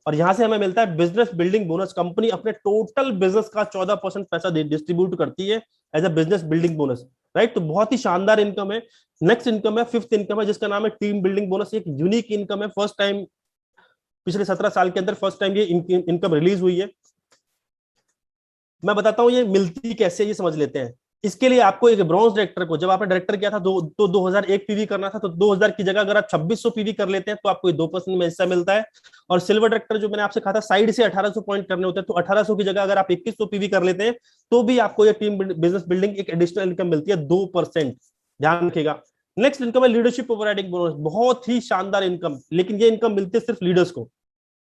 और यहां से हमें मिलता है बिजनेस बिल्डिंग बोनस। कंपनी अपने टोटल बिजनेस का 14% पैसा डिस्ट्रीब्यूट करती है as a business building bonus, right. तो बहुत ही शानदार इनकम है। नेक्स्ट इनकम है, फिफ्थ इनकम है, जिसका नाम है टीम बिल्डिंग बोनस। एक यूनिक इनकम है, फर्स्ट टाइम पिछले 17 साल के अंदर फर्स्ट टाइम ये इनकम रिलीज हुई है। मैं बताता हूं ये मिलती कैसे, ये समझ लेते हैं। इसके लिए आपको एक ब्रॉन्ज डायरेक्टर को, जब आपने डायरेक्टर किया था तो 2001 पीवी करना था, तो 2000 की जगह अगर आप 2600 पीवी कर लेते हैं तो आपको 2% में हिस्सा मिलता है। और सिल्वर डायरेक्टर जो मैंने आपसे कहा था साइड से 1800 पॉइंट करने होते हैं, तो 1800 की जगह अगर आप 2100 पीवी कर लेते हैं तो भी आपको ये टीम बिजनेस बिल्डिंग एक एडिशनल इनकम मिलती है 2%। ध्यान रखिएगा, नेक्स्ट इनकम है लीडरशिप ओवरराइडिंग बोनस, बहुत ही शानदार इनकम, लेकिन ये इनकम मिलती है सिर्फ लीडर्स को,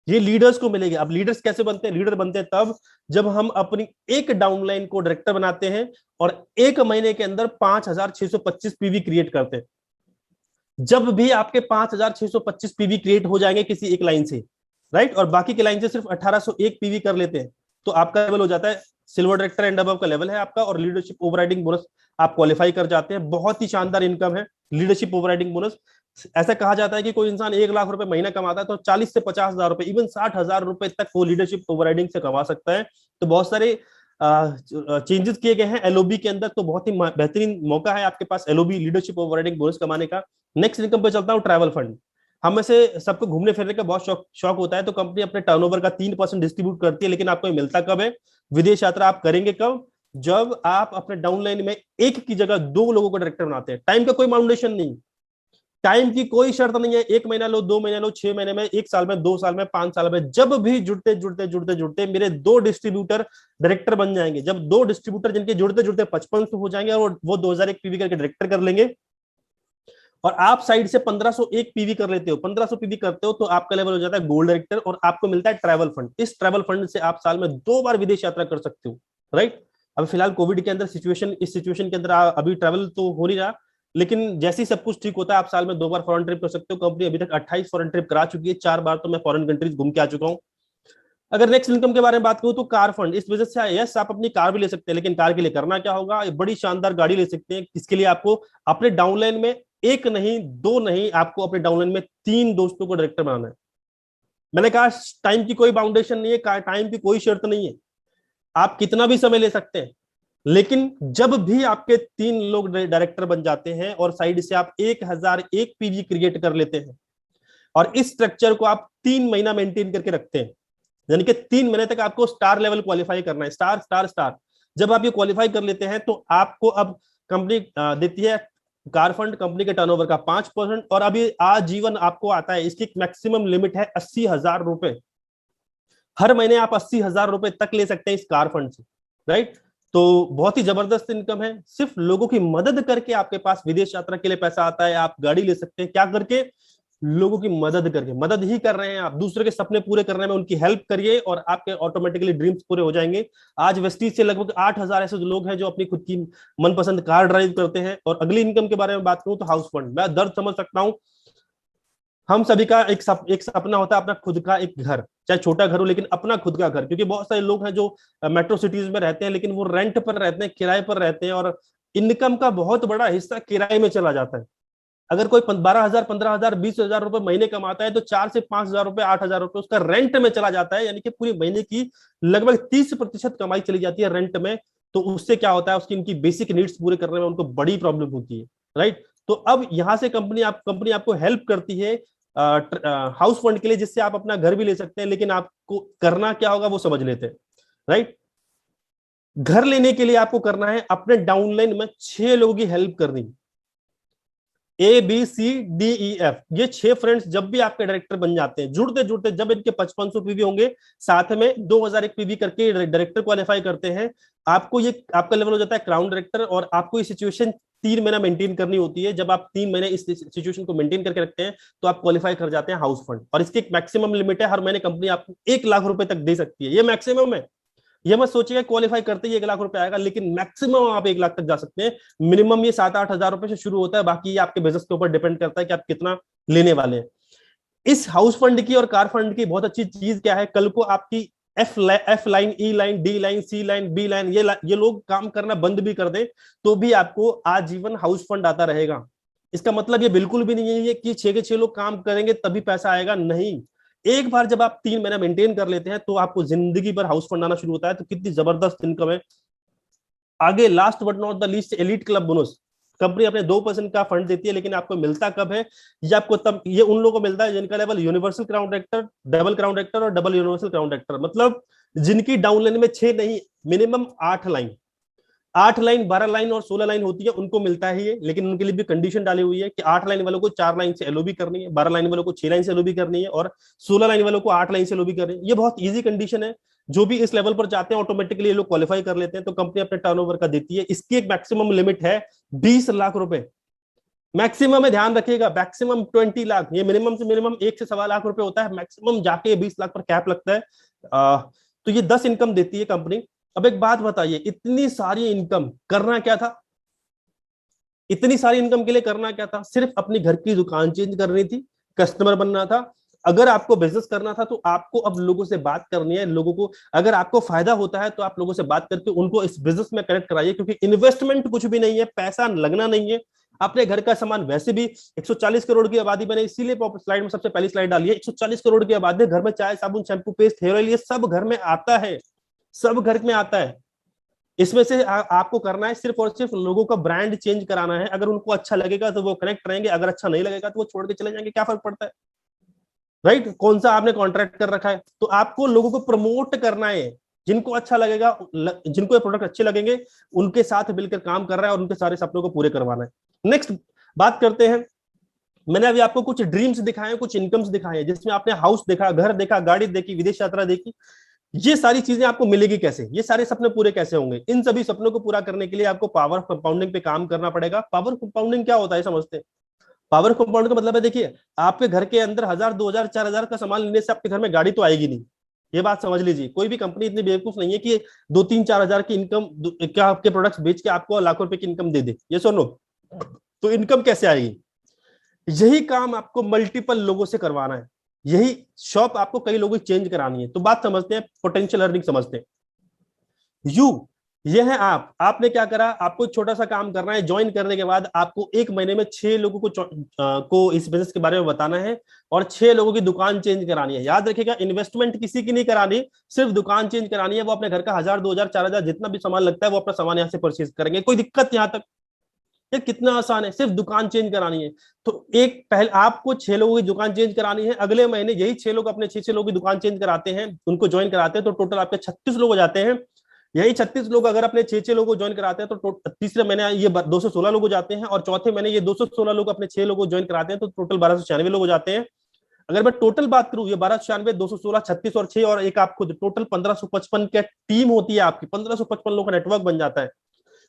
ये लीडर्स को मिलेगी। अब लीडर्स कैसे बनते हैं? लीडर बनते हैं तब जब हम अपनी एक डाउनलाइन को डायरेक्टर बनाते हैं और एक महीने के अंदर 5,625 पीवी क्रिएट करते हैं। जब भी आपके 5,625 पीवी क्रिएट हो जाएंगे किसी एक लाइन से, राइट, और बाकी की लाइन से सिर्फ 1,801 पीवी कर लेते हैं, तो आपका लेवल हो जाता है सिल्वर डायरेक्टर एंड अबव का लेवल है आपका, और लीडरशिप ओवरराइडिंग बोनस आप क्वालिफाई कर जाते हैं। बहुत ही शानदार इनकम है लीडरशिप ओवरराइडिंग बोनस। ऐसा कहा जाता है कि कोई इंसान 1 लाख रुपए महीना कमाता है तो 40 से 50,000 रुपए, इवन 60,000 रुपए तक वो लीडरशिप ओवरराइडिंग से कमा सकता है। तो बहुत सारे चेंजेस किए गए हैं एलओबी के अंदर, तो बहुत ही बेहतरीन मौका है आपके पास एलओबी लीडरशिप ओवरराइडिंग बोनस कमाने का। नेक्स्ट इनकम पे चलता हूँ, ट्रैवल फंड। हम में से सबको घूमने फिरने का बहुत शौक होता है, तो कंपनी अपने टर्नओवर का 3% डिस्ट्रीब्यूट करती है, लेकिन आपको ये मिलता कब है? विदेश यात्रा आप करेंगे कब? जब आप अपने डाउनलाइन में एक की जगह 2 लोगों को डायरेक्टर बनाते हैं। टाइम का कोई बाउंडेशन नहीं, टाइम की कोई शर्त नहीं है, 1 महीना लो, 2 महीना लो, 6 महीने में, 1 साल में, 2 साल में, 5 साल में, जब भी जुड़ते जुड़ते जुड़ते जुड़ते मेरे 2 डिस्ट्रीब्यूटर डायरेक्टर बन जाएंगे। जब 2 डिस्ट्रीब्यूटर जिनके जुड़ते जुड़ते 55 हो जाएंगे और वो 2001 पीवी करके डायरेक्टर कर लेंगे, और आप साइड से 1501 पीवी कर लेते हो, 1500 पीवी करते हो, तो आपका लेवल हो जाता है गोल्ड डायरेक्टर और आपको मिलता है ट्रैवल फंड। इस ट्रैवल फंड से आप साल में 2 बार विदेश यात्रा कर सकते हो, राइट। अब फिलहाल कोविड के अंदर इस सिचुएशन के अंदर अभी ट्रैवल तो हो नहीं रहा, लेकिन जैसे ही सब कुछ ठीक होता है आप साल में 2 बार फॉरेन ट्रिप कर सकते हो। कंपनी अभी तक 28 फॉरेन ट्रिप करा चुकी है, 4 बार तो मैं फॉरेन कंट्रीज घूम के आ चुका हूँ। अगर नेक्स्ट इनकम के बारे में बात करूं तो कार फंड, इस वजह से यस आप अपनी कार भी ले सकते हैं, लेकिन कार के लिए करना क्या होगा? बड़ी शानदार गाड़ी ले सकते हैं। इसके लिए आपको अपने डाउनलाइन में 1 नहीं 2 नहीं, आपको अपने डाउनलाइन में 3 दोस्तों को डायरेक्टर बनाना है। मैंने कहा टाइम की कोई बाउंडेशन नहीं है, टाइम की कोई शर्त नहीं है, आप कितना भी समय ले सकते हैं, लेकिन जब भी आपके 3 लोग डायरेक्टर बन जाते हैं और साइड से आप 1,001 पीवी क्रिएट कर लेते हैं, और इस स्ट्रक्चर को आप 3 महीना मेंटेन करके रखते हैं, यानी कि 3 महीने तक आपको स्टार लेवल क्वालिफाई करना है, स्टार स्टार स्टार। जब आप ये क्वालिफाई कर लेते हैं तो आपको अब कंपनी देती है कार फंड कंपनी के टर्नओवर का 5%, और अभी आजीवन आपको आता है। इसकी मैक्सिमम लिमिट है 80,000 रुपए, हर महीने आप 80,000 रुपए तक ले सकते हैं इस कार फंड से, राइट। तो बहुत ही जबरदस्त इनकम है, सिर्फ लोगों की मदद करके आपके पास विदेश यात्रा के लिए पैसा आता है। आप गाड़ी ले सकते हैं, क्या करके? लोगों की मदद करके। मदद ही कर रहे हैं आप, दूसरे के सपने पूरे करने में उनकी हेल्प करिए और आपके ऑटोमेटिकली ड्रीम्स पूरे हो जाएंगे। आज वेस्टीज से लगभग 8,000 ऐसे लोग हैं जो अपनी खुद की मनपसंद कार ड्राइव करते हैं। और अगली इनकम के बारे में बात करूं तो हाउस फंड। मैं दर्द समझ सकता हूं, हम सभी का एक सपना होता है अपना खुद का एक घर, चाहे छोटा घर हो लेकिन अपना खुद का घर। क्योंकि बहुत सारे लोग हैं जो मेट्रो सिटीज में रहते हैं लेकिन वो रेंट पर रहते हैं, किराए पर रहते हैं, और इनकम का बहुत बड़ा हिस्सा किराए में चला जाता है। अगर कोई 12,000, 15,000, 20,000 रुपए महीने कमाता है तो 4 से 5,000 रुपए, 8,000 रुपए उसका रेंट में चला जाता है, यानी कि पूरी महीने की लगभग 30% कमाई चली जाती है रेंट में। तो उससे क्या होता है, उसकी इनकी बेसिक नीड्स पूरे करने में उनको बड़ी प्रॉब्लम होती है, राइट। तो अब यहां से कंपनी आपको हेल्प करती है हाउस फंड के लिए, जिससे आप अपना घर भी ले सकते हैं। लेकिन आपको करना क्या होगा वो समझ लेते हैं, राइट। घर लेने के लिए आपको करना है अपने डाउनलाइन में 6 लोगों की हेल्प करनी, ABCDEF, ये 6 फ्रेंड्स जब भी आपके डायरेक्टर बन जाते हैं, जुड़ते जुड़ते जब इनके 5500 पीवी होंगे, साथ में 2001 पीवी करके डायरेक्टर क्वालिफाई करते हैं, आपको ये आपका लेवल हो जाता है क्राउन डायरेक्टर। और आपको ये सिचुएशन 3 महीना मेंटेन करनी होती है। जब आप 3 महीने इस सिचुएशन को मेंटेन करके रखते हैं तो आप क्वालिफाई कर जाते हैं हाउस फंड। और इसकी एक मैक्सिमम लिमिट है, हर महीने कंपनी आपको 1 लाख रुपए तक दे सकती है, ये मैक्सिमम है। ये मत सोचिए क्वालिफाई करते ही 1 लाख रुपए आएगा, लेकिन मैक्सिमम आप 1 लाख तक जा सकते हैं। मिनिमम ये 7-8 हजार रुपए से शुरू होता है, बाकी ये आपके बिजनेस के ऊपर डिपेंड करता है कि आप कितना लेने वाले हैं। इस हाउस फंड की और कार फंड की बहुत अच्छी चीज क्या है, कल को आपकी एफ लाइन, ई लाइन, डी लाइन, सी लाइन, बी लाइन, ये लोग काम करना बंद भी कर दें तो भी आपको आजीवन हाउस फंड आता रहेगा। इसका मतलब ये बिल्कुल भी नहीं है कि 6 के 6 लोग काम करेंगे तभी पैसा आएगा, नहीं। एक बार जब आप 3 महीना मेंटेन कर लेते हैं तो आपको जिंदगी भर हाउस फंड आना शुरू होता है। तो कितनी जबरदस्त इनकम है। आगे last but not the least, elite club bonus. Company अपने 2% का फंड देती है, लेकिन आपको मिलता कब है? ये आपको तब, ये उन लोगों को मिलता है जिनका level universal crown director, double crown director और डबल यूनिवर्सल क्राउन डायरेक्टर, मतलब जिनकी डाउन लाइन में 6 नहीं, मिनिमम 8 लाइन, 8 लाइन, 12 लाइन और 16 लाइन होती है, उनको मिलता है ये। लेकिन उनके लिए भी कंडीशन डाली हुई है कि 8 लाइन वालों को 4 लाइन से एलओबी करनी है, 12 लाइन वालों को 6 लाइन से एलओबी करनी है, और 16 लाइन वालों को 8 लाइन से एलओबी करनी है। ये बहुत इजी कंडीशन है, जो भी इस लेवल पर जाते हैं ऑटोमेटिकली ये लोग क्वालिफाई कर लेते हैं। तो कंपनी अपने टर्नओवर का देती है। इसकी एक मैक्सिमम लिमिट है 20 लाख रुपए। मैक्सिमम में ध्यान रखिएगा, मैक्सिमम 20 लाख, ये मिनिमम से मिनिमम 1 से 1.25 लाख रुपए होता है, मैक्सिमम जाके 20 लाख पर कैप लगता है। तो ये 10 इनकम देती है कंपनी। अब एक बात बताइए, इतनी सारी इनकम करना क्या था? इतनी सारी इनकम के लिए करना क्या था? सिर्फ अपनी घर की दुकान चेंज करनी थी, कस्टमर बनना था। अगर आपको बिजनेस करना था तो आपको अब लोगों से बात करनी है, लोगों को अगर आपको फायदा होता है तो आप लोगों से बात करके उनको इस बिजनेस में कनेक्ट कराइए, क्योंकि इन्वेस्टमेंट कुछ भी नहीं है, पैसा लगना नहीं है। अपने घर का सामान वैसे भी 140 करोड़ की आबादी, मैंने इसीलिए स्लाइड में सबसे पहली स्लाइड डाली है, 140 करोड़ की आबादी, घर में चाय साबुन शैम्पू पेस्ट हेयर ऑयल ये सब घर में आता है, सब घर में आता है। इसमें से आपको करना है सिर्फ और सिर्फ लोगों का ब्रांड चेंज कराना है। अगर उनको अच्छा लगेगा तो वो कनेक्ट रहेंगे, अगर अच्छा नहीं लगेगा तो वो छोड़ के चले जाएंगे, क्या फर्क पड़ता है, राइट? कौन सा आपने कॉन्ट्रैक्ट कर रखा है? तो आपको लोगों को प्रमोट करना है, जिनको अच्छा लगेगा, जिनको ये प्रोडक्ट अच्छे लगेंगे, उनके साथ मिलकर काम कर रहा है और उनके सारे सपनों को पूरे करवाना है। नेक्स्ट बात करते हैं। मैंने अभी आपको कुछ ड्रीम्स दिखाए, कुछ इनकम्स दिखाए, जिसमें आपने हाउस देखा, घर देखा, गाड़ी देखी, विदेश यात्रा देखी। ये सारी चीजें आपको मिलेगी कैसे? ये सारे सपने पूरे कैसे होंगे? इन सभी सपनों को पूरा करने के लिए आपको पावर कंपाउंडिंग पे काम करना पड़ेगा। पावर कंपाउंडिंग क्या होता है समझते हैं? पावर कंपाउंड का मतलब है, देखिए, आपके घर के अंदर 1000, 2000, 4000 का सामान लेने से आपके घर में गाड़ी तो आएगी नहीं। ये बात समझ लीजिए, कोई भी कंपनी इतनी बेवकूफ नहीं है कि 2-3-4 हजार की इनकम क्या आपके प्रोडक्ट्स बेच के आपको लाखों रुपए की इनकम दे दे। ये सुनो, तो इनकम कैसे आएगी? यही काम आपको मल्टीपल लोगों से करवाना है, यही शॉप आपको कई लोगों की चेंज करानी है। तो बात समझते हैं, पोटेंशियल अर्निंग समझते हैं। ये है आपने क्या करा, आपको छोटा सा काम करना है। ज्वाइन करने के बाद आपको 1 महीने में 6 लोगों को इस बिजनेस के बारे में बताना है और 6 लोगों की दुकान चेंज करानी है। याद रखिएगा, इन्वेस्टमेंट किसी की नहीं करानी, सिर्फ दुकान चेंज करानी है। वो अपने घर का 1000, 2000, 4000 जितना भी सामान लगता है वो अपना सामान यहाँ से परचेज करेंगे। कोई दिक्कत यहाँ तक? ये कितना आसान है, सिर्फ दुकान चेंज करानी है। तो एक पहले आपको 6 लोगों की दुकान चेंज करानी है, अगले महीने यही 6 लोग अपने 6 लोगों की दुकान चेंज कराते हैं, उनको ज्वाइन कराते हैं, तो टोटल आपके 36 लोग हो जाते हैं। यही 36 लोग अगर अपने 6 लोगों को ज्वाइन कराते हैं तो तीसरे महीने ये 216 लोग हो जाते हैं, और चौथे महीने ये 216 लोग अपने 6 लोगों को ज्वाइन कराते हैं, तो टोटल 1296 लोग हो जाते हैं। अगर मैं टोटल बात करूं, ये 1296, 216, 36 और 6 और एक आप खुद, टोटल 1555 की टीम होती है आपकी, 1555 लोगों का नेटवर्क बन जाता है।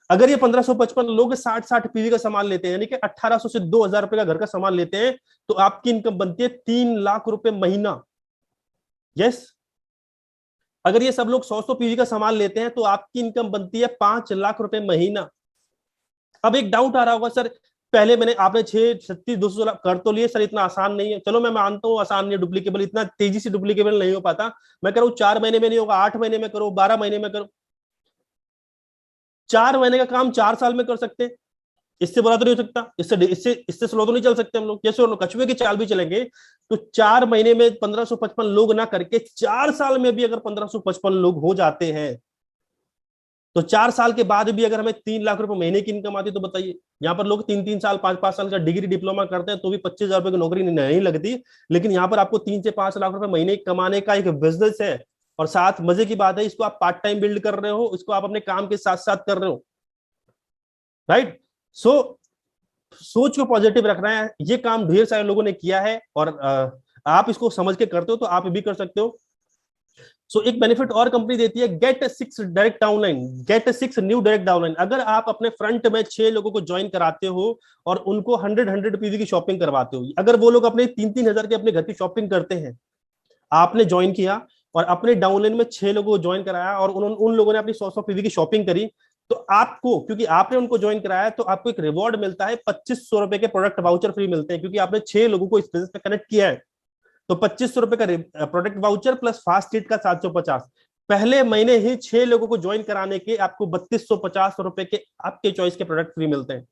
अगर ये 1555 लोग 60-60 पीवी का सामान लेते हैं, यानी कि 1800 से 2000 रुपए का घर का सामान लेते हैं, तो आपकी इनकम बनती है 3 लाख रुपए महीना। यस, अगर ये सब लोग 100 पीवी का सामान लेते हैं तो आपकी इनकम बनती है 5 लाख रुपए महीना। अब एक डाउट आ रहा होगा, सर पहले मैंने आपने 6, 36, 216 कर तो लिए सर, इतना आसान नहीं है। चलो मैं मानता हूँ आसान नहीं है, डुप्लीकेबल इतना तेजी से डुप्लीकेबल नहीं हो पाता। मैं कह रहा हूँ 4 महीने में नहीं होगा, 8 महीने में करो, 12 महीने में करो। 4 महीने का काम 4 साल में कर सकते हैं, इससे बुरा तो नहीं हो सकता, इससे इससे इससे स्लो तो नहीं चल सकते हम लोग। जैसे कछुए की चाल भी चलेंगे तो 4 महीने में 1555 लोग ना करके 4 साल में भी अगर 1555 लोग हो जाते हैं, तो 4 साल के बाद भी अगर हमें 3 लाख रुपए महीने की इनकम आती, तो बताइए। यहाँ पर लोग 3-3 साल, 5-5 साल का डिग्री डिप्लोमा करते हैं तो भी 25,000 रुपए की नौकरी नहीं लगती, लेकिन यहाँ पर आपको 3 से 5 लाख रुपए महीने कमाने का एक बिजनेस है। और साथ मजे की बात है, इसको आप पार्ट टाइम बिल्ड कर रहे हो, इसको आप अपने काम के साथ साथ कर रहे हो, राइट? सो सोच को पॉजिटिव रखना है। ये काम ढेर सारे लोगों ने किया है और आप इसको समझ के करते हो तो आप भी कर सकते हो। सो एक बेनिफिट और कंपनी देती है, get 6 direct downline, get 6 new direct downline. अगर आप अपने फ्रंट में 6 लोगों को ज्वाइन कराते हो और उनको 100 पीवी की शॉपिंग करवाते हो, अगर वो लोग अपने 3-3 हजार के अपने घर की शॉपिंग करते हैं, आपने ज्वाइन किया और अपने डाउनलाइन में 6 लोगों को ज्वाइन कराया और उन लोगों ने अपनी 100 पीवी की शॉपिंग करी, तो आपको, क्योंकि आपने उनको ज्वाइन कराया, तो आपको एक रिवॉर्ड मिलता है, 2500 रुपए के प्रोडक्ट वाउचर फ्री मिलते हैं, क्योंकि आपने 6 लोगों को इस बिजनेस में कनेक्ट किया है। तो 2500 रुपए का product voucher plus fast treat का 750। पहले महीने ही 6 लोगों को ज्वाइन कराने के आपको 3250 रुपए के आपके चॉइस के प्रोडक्ट फ्री मिलते हैं।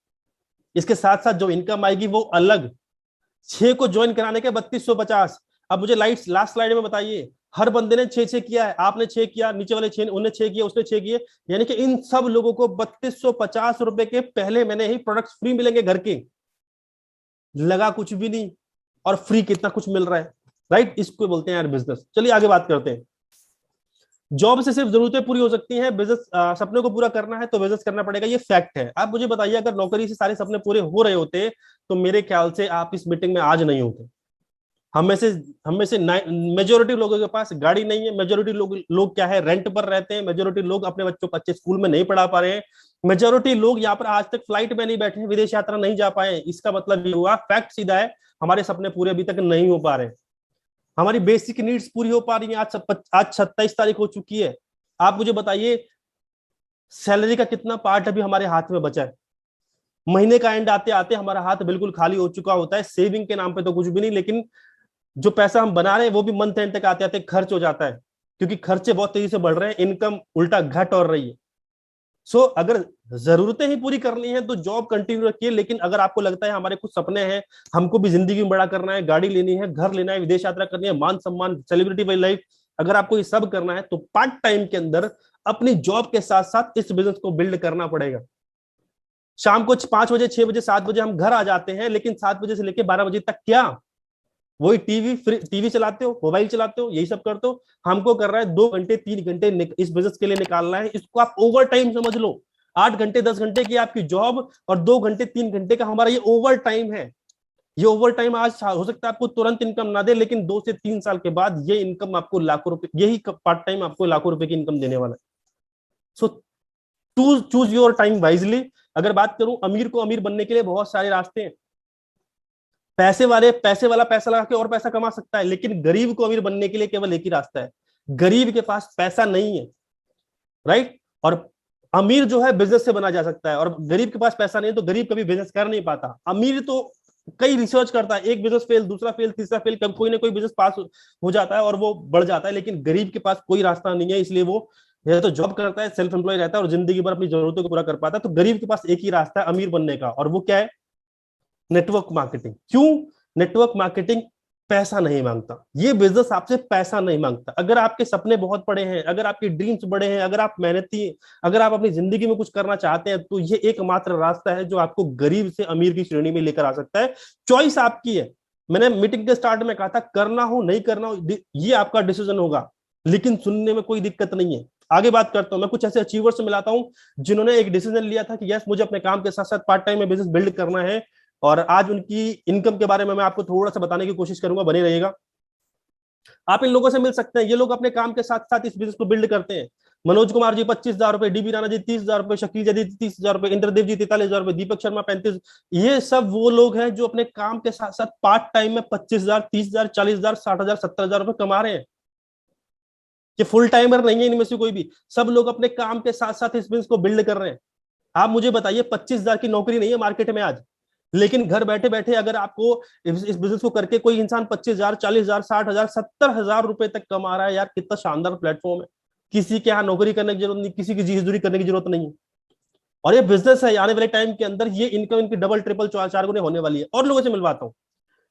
इसके साथ साथ जो इनकम आएगी वो अलग, 6 को ज्वाइन कराने के 3250। अब मुझे लास्ट स्लाइड में बताइए, हर बंदे ने 6-6 किया है, आपने 6 किया, नीचे वाले 6 उन्हें 6 किया, उसने 6 किए, यानी कि इन सब लोगों को 3250 रुपए के पहले महीने ही प्रोडक्ट्स फ्री मिलेंगे घर के। लगा कुछ भी नहीं और फ्री कितना कुछ मिल रहा है, राइट? इसको बोलते हैं यार बिजनेस। चलिए आगे बात करते हैं। जॉब से सिर्फ जरूरतें पूरी हो सकती हैं, बिजनेस सपने को पूरा करना है तो बिजनेस करना पड़ेगा, ये फैक्ट है। आप मुझे बताइए, अगर नौकरी से सारे सपने पूरे हो रहे होते तो मेरे ख्याल से आप इस मीटिंग में आज नहीं होते। हम में से मेजोरिटी लोगों के पास गाड़ी नहीं है, मेजोरिटी लोग क्या है, रेंट पर रहते हैं, मेजोरिटी लोग अपने बच्चों को अच्छे स्कूल में नहीं पढ़ा पा रहे हैं, मेजोरिटी लोग यहाँ पर आज तक फ्लाइट में नहीं बैठे हैं, विदेश यात्रा नहीं जा पाए। इसका मतलब ये हुआ, फैक्ट सीधा है, हमारे सपने पूरे अभी तक नहीं हो पा रहे। हमारी बेसिक नीड्स पूरी हो पा रही है। आज 27 तारीख हो चुकी है। आप मुझे बताइए, सैलरी का कितना पार्ट अभी हमारे हाथ में बचा है? महीने का एंड आते आते हमारा हाथ बिल्कुल खाली हो चुका होता है। सेविंग के नाम पे तो कुछ भी नहीं, लेकिन जो पैसा हम बना रहे हैं वो भी मंथ एंड तक आते आते खर्च हो जाता है, क्योंकि खर्चे बहुत तेजी से बढ़ रहे हैं, इनकम उल्टा घट और रही है। सो अगर जरूरतें ही पूरी करनी है तो जॉब कंटिन्यू रखिए, लेकिन अगर आपको लगता है हमारे कुछ सपने हैं, हमको भी जिंदगी में बड़ा करना है, गाड़ी लेनी है, घर लेना है, विदेश यात्रा करनी है, मान सम्मान, सेलिब्रिटी वाली लाइफ, अगर आपको ये सब करना है तो पार्ट टाइम के अंदर अपनी जॉब के साथ साथ इस बिजनेस को बिल्ड करना पड़ेगा। शाम को 5 बजे, 6 बजे, 7 बजे हम घर आ जाते हैं, लेकिन 7 बजे से लेकर 12 बजे तक क्या वही टीवी चलाते हो, मोबाइल चलाते हो, यही सब करते हो। हमको कर रहा है 2 घंटे 3 घंटे इस बिजनेस के लिए निकालना है। इसको आप ओवर टाइम समझ लो। 8 घंटे 10 घंटे की आपकी जॉब और 2 घंटे 3 घंटे का हमारा ये ओवर टाइम है। ये ओवर टाइम आज हो सकता है आपको तुरंत इनकम ना दे, लेकिन 2 से 3 साल के बाद ये इनकम आपको लाखों रुपए, यही पार्ट टाइम आपको लाखों रुपए की इनकम देने वाला है। So choose your time wisely. अगर बात करूं, अमीर को अमीर बनने के लिए बहुत सारे रास्ते हैं। पैसे वाला पैसा लगा के और पैसा कमा सकता है, लेकिन गरीब को अमीर बनने के लिए केवल एक ही रास्ता है। गरीब के पास पैसा नहीं है, राइट? और अमीर जो है बिजनेस से बना जा सकता है, और गरीब के पास पैसा नहीं है तो गरीब कभी बिजनेस कर नहीं पाता। अमीर तो कई रिसर्च करता है, एक बिजनेस फेल, दूसरा फेल, तीसरा फेल, कब कोई ना कोई बिजनेस पास हो जाता है और वो बढ़ जाता है। लेकिन गरीब के पास कोई रास्ता नहीं है, इसलिए वो या तो जॉब करता है, सेल्फ एम्प्लॉय रहता है और जिंदगी भर अपनी जरूरतों को पूरा कर पाता है। तो गरीब के पास एक ही रास्ता है अमीर बनने का, और वो क्या है? Network marketing. क्यों? नेटवर्क मार्केटिंग पैसा नहीं मांगता, ये बिजनेस आपसे पैसा नहीं मांगता। अगर आपके सपने बहुत बड़े हैं, अगर आपके ड्रीम्स बड़े हैं, अगर आप मेहनती, अगर आप अपनी जिंदगी में कुछ करना चाहते हैं, तो ये एकमात्र रास्ता है जो आपको गरीब से अमीर की श्रेणी में लेकर आ सकता है। चॉइस आपकी है। मैंने मीटिंग के स्टार्ट में कहा था, करना हो नहीं करना हो ये आपका डिसीजन होगा, लेकिन सुनने में कोई दिक्कत नहीं है। आगे बात करता हूं, मैं कुछ ऐसे अचीवर्स से मिलाता हूं जिन्होंने एक डिसीजन लिया था कि यस, मुझे अपने काम के साथ साथ पार्ट टाइम में बिजनेस बिल्ड करना है, और आज उनकी इनकम के बारे में मैं आपको थोड़ा सा बताने की कोशिश करूंगा, बने रहिएगा। आप इन लोगों से मिल सकते हैं, ये लोग अपने काम के साथ साथ इस बिजनेस को बिल्ड करते हैं। मनोज कुमार जी 25,000 रुपए, डीबी राणा जी 30,000 रुपए, शकील जदी 30,000 रुपए, इंद्रदेव जी 43,000 रुपए, दीपक शर्मा 35। ये सब वो लोग हैं जो अपने काम के साथ साथ पार्ट टाइम में 25,000, 30,000, 40,000, 60,000, 70,000 रुपए कमा रहे हैं। ये फुल टाइमर नहीं है इनमें से कोई भी, सब लोग अपने काम के साथ साथ इस बिजनेस को बिल्ड कर रहे हैं। आप मुझे बताइए, 25,000 की नौकरी नहीं है मार्केट में आज, लेकिन घर बैठे बैठे अगर आपको इस बिजनेस को करके कोई इंसान 25,000, 40,000, 60,000, 70,000 रुपए तक कमा रहा है, यार कितना शानदार प्लेटफॉर्म है। किसी के यहाँ नौकरी करने की जरूरत नहीं, किसी की जी मजदूरी करने की जरूरत नहीं है, और ये बिजनेस है। आने वाले टाइम के अंदर ये इनकम इनकी डबल ट्रिपल चार गुने होने वाली है। और लोगों से मिलवाता हूँ,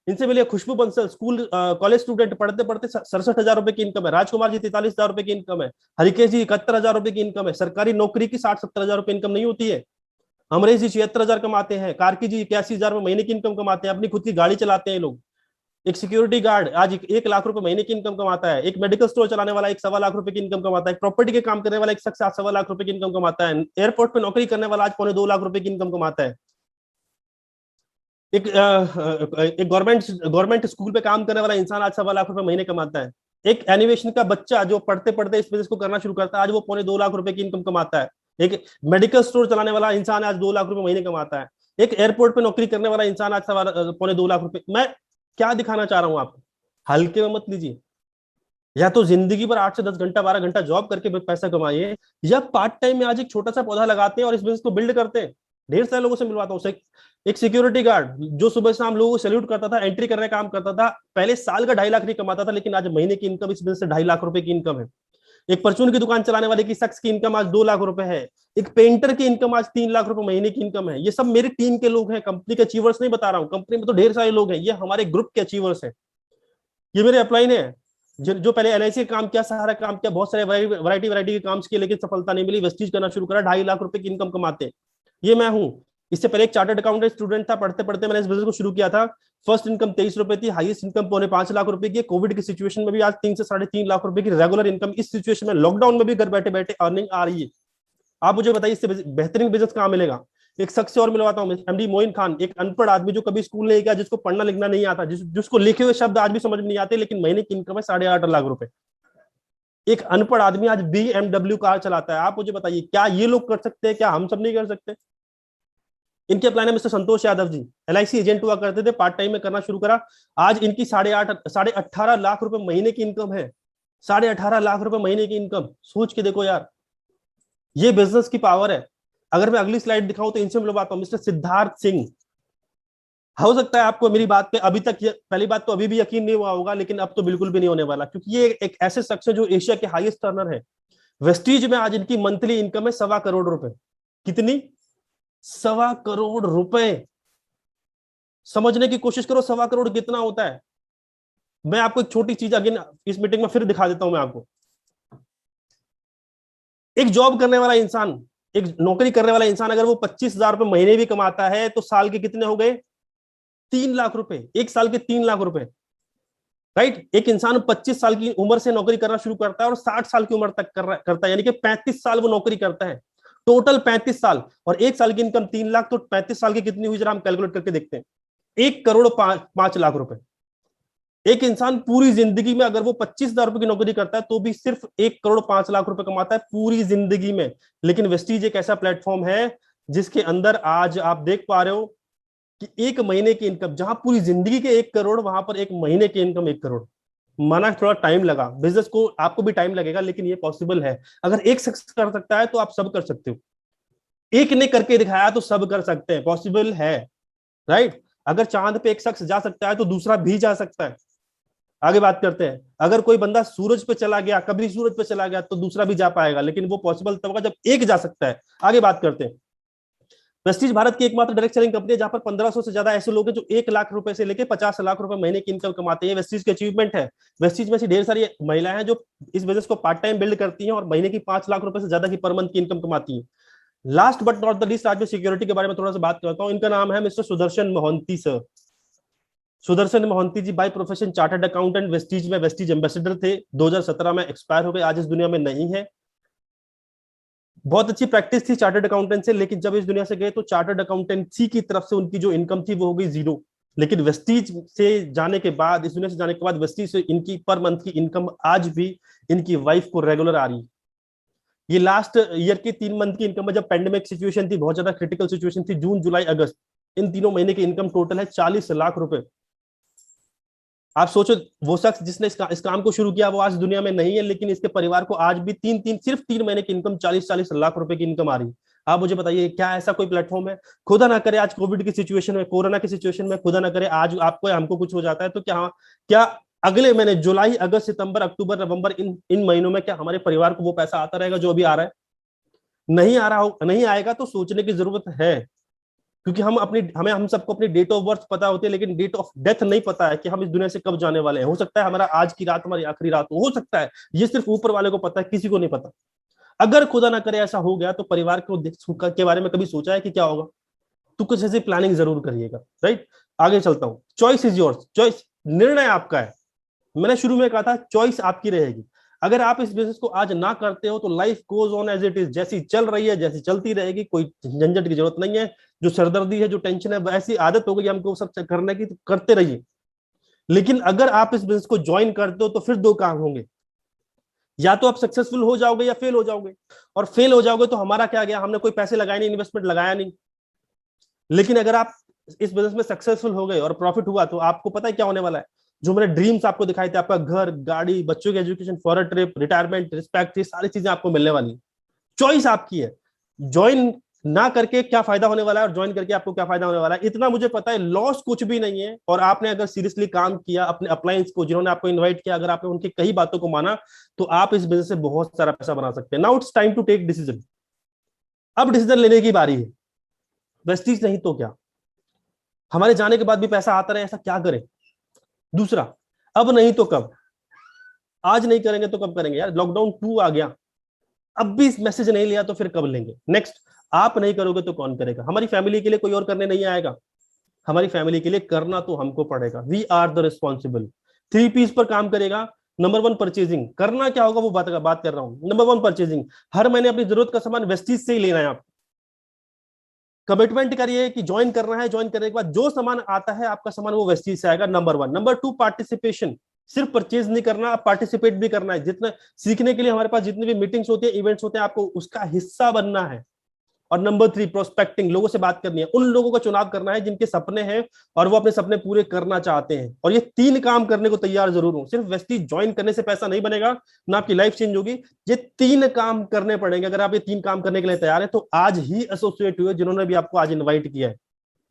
इनसे मिलिए। खुशबू बंसल, स्कूल कॉलेज स्टूडेंट, पढ़ते पढ़ते 67,000 रुपए की इनकम है। राजकुमार जी 43,000 रुपए की इनकम है। हरिकेश जी 71,000 रुपए की इनकम है। सरकारी नौकरी की 60-70,000 रुपए इनकम नहीं होती है। अमरीश जी 76,000 कमाते हैं। कार्की जी 81,000 रुपए महीने की इनकम कमाते हैं, अपनी खुद की गाड़ी चलाते हैं लोग। एक सिक्योरिटी गार्ड आज 1 लाख रुपए महीने की इनकम कमाता है। एक मेडिकल स्टोर चलाने वाला 1.25 लाख रुपए की इनकम कमाता है। एक प्रॉपर्टी के काम करने वाला एक शख्स 7.25 लाख रुपए की इनकम कमाता है। एयरपोर्ट पे नौकरी करने वाला आज 2.25 लाख रुपए की इनकम कमाता है। एक गवर्नमेंट स्कूल पे काम करने वाला इंसान आज 1.25 लाख रुपए महीने कमाता है। एक एनिमेशन का बच्चा जो पढ़ते पढ़ते इस बिजनेस को करना शुरू करता है, आज वो 2.25 लाख रुपए की इनकम कमाता है। एक मेडिकल स्टोर चलाने वाला इंसान आज 2 लाख रुपए महीने कमाता है। एक एयरपोर्ट पे नौकरी करने वाला इंसान आज 2.25 लाख रुपए। मैं क्या दिखाना चाह रहा हूं आपको, हल्के में मत लीजिए। या तो जिंदगी भर 8 से 10 घंटा 12 घंटा जॉब करके पैसा कमाइए, या पार्ट टाइम में आज एक छोटा सा पौधा लगाते हैं और इस बिजनेस को बिल्ड करते हैं। ढेर सारे लोगों से मिलवाता हूँ। एक सिक्योरिटी गार्ड जो सुबह शाम लोगों को सैल्यूट करता था, एंट्री करने का काम करता था, पहले साल का 2.5 लाख नहीं कमाता था, लेकिन आज महीने की इनकम इस बिजनेस से 2.5 लाख रुपए की इनकम है। एक परचून की दुकान चलाने वाले की शख्स की इनकम आज 2 लाख रुपए है। एक पेंटर की इनकम आज 3 लाख रुपए महीने की इनकम है। ये सब मेरी टीम के लोग हैं, कंपनी के अचीवर्स नहीं बता रहा हूँ। कंपनी में तो ढेर सारे लोग हैं, ये हमारे ग्रुप के अचीवर्स हैं। ये मेरे अपलाइन है जो पहले एलआईसी का काम किया, सहारा काम किया, बहुत सारे वैरायटी के काम किए, लेकिन सफलता नहीं मिली, वेस्टीज करना शुरू करा, 2.5 लाख रुपए की इनकम कमाते। ये मैं हूँ। इससे पहले एक चार्टर्ड अकाउंटेंट स्टूडेंट था, पढ़ते पढ़ते मैंने इस बिजनेस को शुरू किया था। फर्स्ट इनकम 23 रुपए थी, हाईएस्ट इनकम 5.25 लाख रुपए की। कोविड की सिचुएशन में भी आज 3 से 3.5 लाख रुपए की रेगुलर इनकम इस सिचुएशन में, लॉकडाउन में भी घर बैठे बैठे अर्निंग आ रही है। आप मुझे बताइए, इससे बेहतरीन बिजनेस कहां मिलेगा? एक शख्स से और मिलवाता हूँ, एमडी मोइन खान, एक अनपढ़ आदमी जो कभी स्कूल नहीं गया, जिसको पढ़ना लिखना नहीं आता, जिसको लिखे हुए शब्द आज भी समझ में नहीं आते, लेकिन महीने की इनकम है 8.5 लाख रुपए। एक अनपढ़ आदमी आज BMW कार चलाता है। आप मुझे बताइए, क्या ये लोग कर सकते हैं? क्या हम सब नहीं कर सकते? इनके प्लान है mister Santosh Yadav ji, LIC agent हुआ करते थे, पार्ट टाइम में करना शुरू करा, आज इनकी 18.5 लाख रुपए महीने की इनकम है। 18.5 लाख रुपए महीने की इनकम, सोच के देखो यार, ये बिजनेस की पावर है। अगर मैं अगली स्लाइड दिखाऊं तो इनसे मिलवाता हूं मिस्टर सिद्धार्थ सिंह। हो सकता है आपको मेरी बात पे अभी तक, पहली बात तो अभी भी यकीन नहीं हुआ होगा, लेकिन अब तो बिल्कुल भी नहीं होने वाला, क्योंकि ये एक ऐसे शख्स है जो एशिया के हाईएस्ट अर्नर है। वेस्टीज में आज इनकी मंथली इनकम है 1.25 करोड़ रुपए। कितनी? 1.25 करोड़ रुपए। समझने की कोशिश करो 1.25 करोड़ कितना होता है। मैं आपको एक छोटी चीज अगेन इस मीटिंग में फिर दिखा देता हूं मैं आपको। एक जॉब करने वाला इंसान, एक नौकरी करने वाला इंसान, अगर वो 25,000 रुपए महीने भी कमाता है तो साल के कितने हो गए? 3 लाख रुपए। एक साल के 3 लाख रुपए, राइट। एक इंसान 25 साल की उम्र से नौकरी करना शुरू करता है और 60 साल की उम्र तक करता है, यानी कि 35 साल वो नौकरी करता है, टोटल 35 साल। और एक साल की इनकम 3 लाख, तो 35 साल की कितनी हुई जरा हम कैलकुलेट करके देखते हैं। 1 करोड़ 5 लाख रुपए। एक इंसान पूरी जिंदगी में अगर वो 25,000 रुपए की नौकरी करता है तो भी सिर्फ 1 करोड़ 5 लाख रुपए कमाता है पूरी जिंदगी में। लेकिन वेस्टीज एक ऐसा प्लेटफॉर्म है जिसके अंदर आज आप देख पा रहे हो कि एक महीने की इनकम, जहां पूरी जिंदगी के 1 करोड़, वहां पर एक महीने की इनकम 1 करोड़। माना थोड़ा टाइम लगा बिजनेस को, आपको भी टाइम लगेगा, लेकिन ये पॉसिबल है। अगर एक शख्स कर सकता है तो आप सब कर सकते हो। एक ने करके दिखाया तो सब कर सकते हैं, पॉसिबल है, राइट। अगर चांद पे एक शख्स जा सकता है तो दूसरा भी जा सकता है। आगे बात करते हैं। अगर कोई बंदा सूरज पे चला गया, कभी सूरज पे चला गया, तो दूसरा भी जा पाएगा, लेकिन वो पॉसिबल तब होगा जब एक जा सकता है। आगे बात करते हैं। वेस्टीज भारत की एकमात्र डायरेक्ट सेलिंग कंपनी है जहां पर 1500 से ज्यादा ऐसे लोग हैं जो 1 लाख रुपए से लेकर 50 लाख रुपए महीने की इनकम कमाते हैं। वेस्टीज की अचीवमेंट है। वेस्टीज में से ढेर सारी महिलाएं हैं जो इस बिजनेस को पार्ट टाइम बिल्ड करती हैं और महीने की 5 लाख रुपए से ज्यादा की पर मंथ की इनकम कमाती हैं। Last but not the least, आज मैं सिक्योरिटी के बारे में थोड़ा सा बात करता हूँ। इनका नाम है mister Sudarshan Mohanty sir. Sudarshan Mohanty ji by profession chartered accountant, Vestige में वेस्टीज एम्बेसडर थे। 2017 में एक्सपायर हो गए, आज इस दुनिया में नहीं है। बहुत अच्छी प्रैक्टिस थी चार्टर्ड अकाउंटेंट से, लेकिन जब इस दुनिया से गए तो चार्टर्ड अकाउंटेंसी की तरफ से उनकी जो इनकम थी वो हो गई 0। लेकिन वेस्टीज से जाने के बाद, इस दुनिया से जाने के बाद, वेस्टीज से इनकी पर मंथ की इनकम आज भी इनकी वाइफ को रेगुलर आ रही। ये लास्ट ईयर की 3 मंथ की इनकम है, जब पेंडेमिक सिचुएशन थी, बहुत ज्यादा क्रिटिकल सिचुएशन थी, जून जुलाई अगस्त, इन तीनों महीने की इनकम टोटल है 40 लाख रुपए। आप सोचो, वो शख्स जिसने इस काम को शुरू किया वो आज दुनिया में नहीं है, लेकिन इसके परिवार को आज भी सिर्फ 3 महीने की इनकम 40-40 लाख रुपए की इनकम आ रही। आप मुझे बताइए, क्या ऐसा कोई प्लेटफॉर्म है? खुदा ना करे आज कोविड की सिचुएशन में, कोरोना की सिचुएशन में, खुदा ना करे आज आपको हमको कुछ हो जाता है, तो क्या अगले महीने जुलाई अगस्त सितंबर अक्टूबर नवंबर इन महीनों में क्या हमारे परिवार को वो पैसा आता रहेगा जो अभी आ रहा है? नहीं आ रहा हो, नहीं आएगा तो सोचने की जरूरत है। क्योंकि हम सबको अपनी डेट ऑफ बर्थ पता होती है, लेकिन डेट ऑफ डेथ नहीं पता है कि हम इस दुनिया से कब जाने वाले हैं। हो सकता है हमारा आज की रात हमारी आखिरी रात हो सकता है। ये सिर्फ ऊपर वाले को पता है, किसी को नहीं पता। अगर खुदा ना करे ऐसा हो गया तो परिवार के बारे में कभी सोचा है कि क्या होगा? तो कुछ ऐसी प्लानिंग जरूर करिएगा, राइट। आगे चलता हूं। Choice is yours. चॉइस, निर्णय आपका है। मैंने शुरू में कहा था चॉइस आपकी रहेगी। अगर आप इस बिजनेस को आज ना करते हो तो life goes on as it is, जैसी चल रही है जैसी चलती रहेगी, कोई झंझट की जरूरत नहीं है। जो सरदर्दी है, जो टेंशन है, वैसी आदत हो गई हमको सब करने की, तो करते रहिए। लेकिन अगर आप इस बिजनेस को ज्वाइन करते हो तो फिर 2 काम होंगे, या तो आप सक्सेसफुल हो जाओगे या फेल हो जाओगे। और फेल हो जाओगे तो हमारा क्या गया, हमने कोई पैसे लगाए नहीं, इन्वेस्टमेंट लगाया नहीं। लेकिन अगर आप इस बिजनेस में सक्सेसफुल हो गए और प्रॉफिट हुआ तो आपको पता है क्या होने वाला है। जो मैंने ड्रीम्स आपको दिखाई थे, आपका घर, गाड़ी, बच्चों की education, foreign trip, retirement, respect, ये सारी चीजें आपको मिलने वाली। चॉइस आपकी है। ज्वाइन ना करके क्या फायदा होने वाला है और ज्वाइन करके आपको क्या फायदा होने वाला है, इतना मुझे पता है। लॉस कुछ भी नहीं है। और आपने अगर सीरियसली काम किया, अपने अपलायंस को, जिन्होंने आपको इन्वाइट किया, अगर आपने उनकी कई बातों को माना, तो आप इस बिजनेस से बहुत सारा पैसा बना सकते हैं। Now it's time to take decision. अब डिसीजन लेने की बारी है। वेस्टीज नहीं तो क्या, हमारे जाने के बाद भी पैसा आता रहे, ऐसा क्या करें? दूसरा, अब नहीं तो कब? आज नहीं करेंगे तो कब करेंगे यार? लॉकडाउन 2 आ गया, अब भी मैसेज नहीं लिया तो फिर कब लेंगे? नेक्स्ट, आप नहीं करोगे तो कौन करेगा? हमारी फैमिली के लिए कोई और करने नहीं आएगा। हमारी फैमिली के लिए करना तो हमको पड़ेगा। We are the responsible. 3 piece पर काम करेगा। Number 1 purchasing. करना क्या होगा वो बात कर रहा हूं। नंबर 1 परचेजिंग, हर महीने अपनी जरूरत का सामान वेस्टीज से ही लेना है। आप कमिटमेंट करिए कि ज्वाइन करना है, ज्वाइन करने के बाद जो सामान आता है आपका सामान वो वेस्टीज से आएगा, नंबर 1। Number 2, participation. सिर्फ परचेज नहीं करना, आप पार्टिसिपेट भी करना है। जितना सीखने के लिए हमारे पास जितने भी मीटिंग्स होती है, इवेंट्स होते हैं, आपको उसका हिस्सा बनना है। और नंबर 3, प्रोस्पेक्टिंग। लोगों से बात करनी है, उन लोगों का चुनाव करना है जिनके सपने हैं और वो अपने सपने पूरे करना चाहते हैं, और ये 3 काम करने को तैयार जरूर हो। सिर्फ वेस्टीज ज्वाइन करने से पैसा नहीं बनेगा, ना आपकी लाइफ चेंज होगी। ये 3 काम करने पड़ेंगे। अगर आप ये 3 काम करने के लिए तैयार है तो आज ही एसोसिएट हुए, जिन्होंने भी आपको आज इन्वाइट किया है।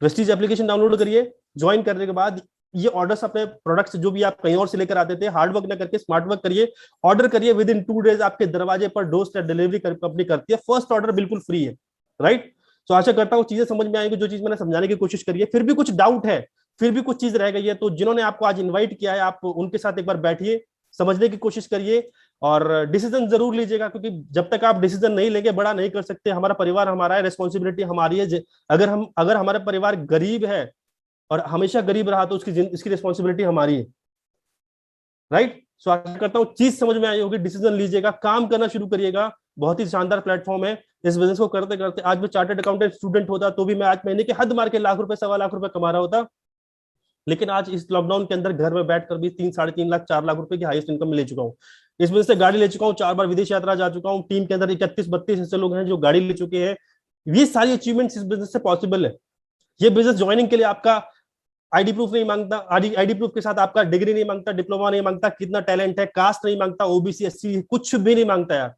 वेस्टीज एप्लीकेशन डाउनलोड करिए। ज्वाइन करने के बाद ये ऑर्डर्स अपने प्रोडक्ट्स जो भी आप कहीं और से लेकर आते थे, हार्ड वर्क ना करके स्मार्ट वर्क करिए। ऑर्डर करिए, विद इन 2 डेज आपके दरवाजे पर डोर स्टेप डिलीवरी कंपनी करती है। फर्स्ट ऑर्डर बिल्कुल फ्री है, राइट। तो आशा करता हूँ चीजें समझ में आएंगी, जो चीज मैंने समझाने की कोशिश करी है। फिर भी कुछ डाउट है, फिर भी कुछ चीज रह गई है, तो जिन्होंने आपको आज इन्वाइट किया है, आप उनके साथ एक बार बैठिए, समझने की कोशिश करिए और डिसीजन जरूर लीजिएगा। क्योंकि जब तक आप डिसीजन नहीं लेंगे, बड़ा नहीं कर सकते। हमारा परिवार हमारा है, रिस्पॉन्सिबिलिटी हमारी है। अगर हमारा परिवार गरीब है और हमेशा गरीब रहा, तो इसकी रिस्पॉन्सिबिलिटी हमारी है, राइट। सो आशा करता हूँ चीज समझ में आई होगी। डिसीजन लीजिएगा, काम करना शुरू करिएगा। बहुत ही शानदार प्लेटफॉर्म है। इस बिजनेस को करते करते, आज मैं चार्टर्ड अकाउंटेंट स्टूडेंट होता तो भी मैं आज महीने के हद मार के लाख रुपए, 1.25 लाख रुपए कमा रहा होता। लेकिन आज इस लॉकडाउन के अंदर घर में बैठकर भी 3, 3.5 लाख, 4 लाख रुपए की हाईएस्ट इनकम ले चुका हूँ। इस बिजनेस से गाड़ी ले चुका हूँ, 4 बार विदेश यात्रा जा चुका हूँ। टीम के अंदर 31-32 ऐसे लोग हैं जो गाड़ी ले चुके हैं। ये सारी अचीवमेंट्स इस बिजनेस से पॉसिबल है। ये बिजनेस ज्वाइनिंग के लिए आपका आईडी प्रूफ नहीं मांगता। आईडी प्रूफ के साथ आपका डिग्री नहीं मांगता, डिप्लोमा नहीं मांगता, कितना टैलेंट है, कास्ट नहीं मांगता, ओबीसी, एससी, कुछ भी नहीं मांगता यार।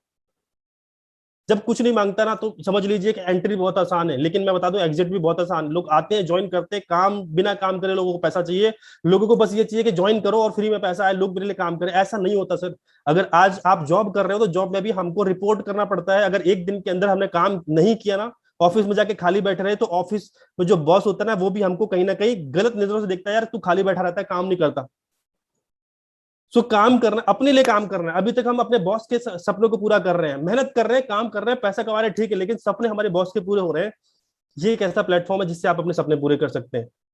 जब कुछ नहीं मांगता ना, तो समझ लीजिए कि एंट्री बहुत आसान है। लेकिन मैं बता दूं, एग्जिट भी बहुत आसान। लोग आते हैं, ज्वाइन करते हैं, काम बिना काम करे, लोगों को पैसा चाहिए। लोगों को बस ये चाहिए कि ज्वाइन करो और फ्री में पैसा आए, लोग मेरे लिए काम करें। ऐसा नहीं होता सर। अगर आज आप जॉब कर रहे हो तो जॉब में भी हमको रिपोर्ट करना पड़ता है। अगर एक दिन के अंदर हमने काम नहीं किया ना, ऑफिस में जाके खाली बैठे रहे, तो ऑफिस में जो बॉस होता है ना, वो भी हमको कहीं ना कहीं गलत नजरों से देखता है, यार तू खाली बैठा रहता है, काम नहीं करता। सो काम करना, अपने लिए काम करना है। अभी तक हम अपने बॉस के सपनों को पूरा कर रहे हैं, मेहनत कर रहे हैं, काम कर रहे हैं, पैसा कमा रहे हैं, ठीक है, लेकिन सपने हमारे बॉस के पूरे हो रहे हैं। ये एक ऐसा प्लेटफॉर्म है जिससे आप अपने सपने पूरे कर सकते हैं।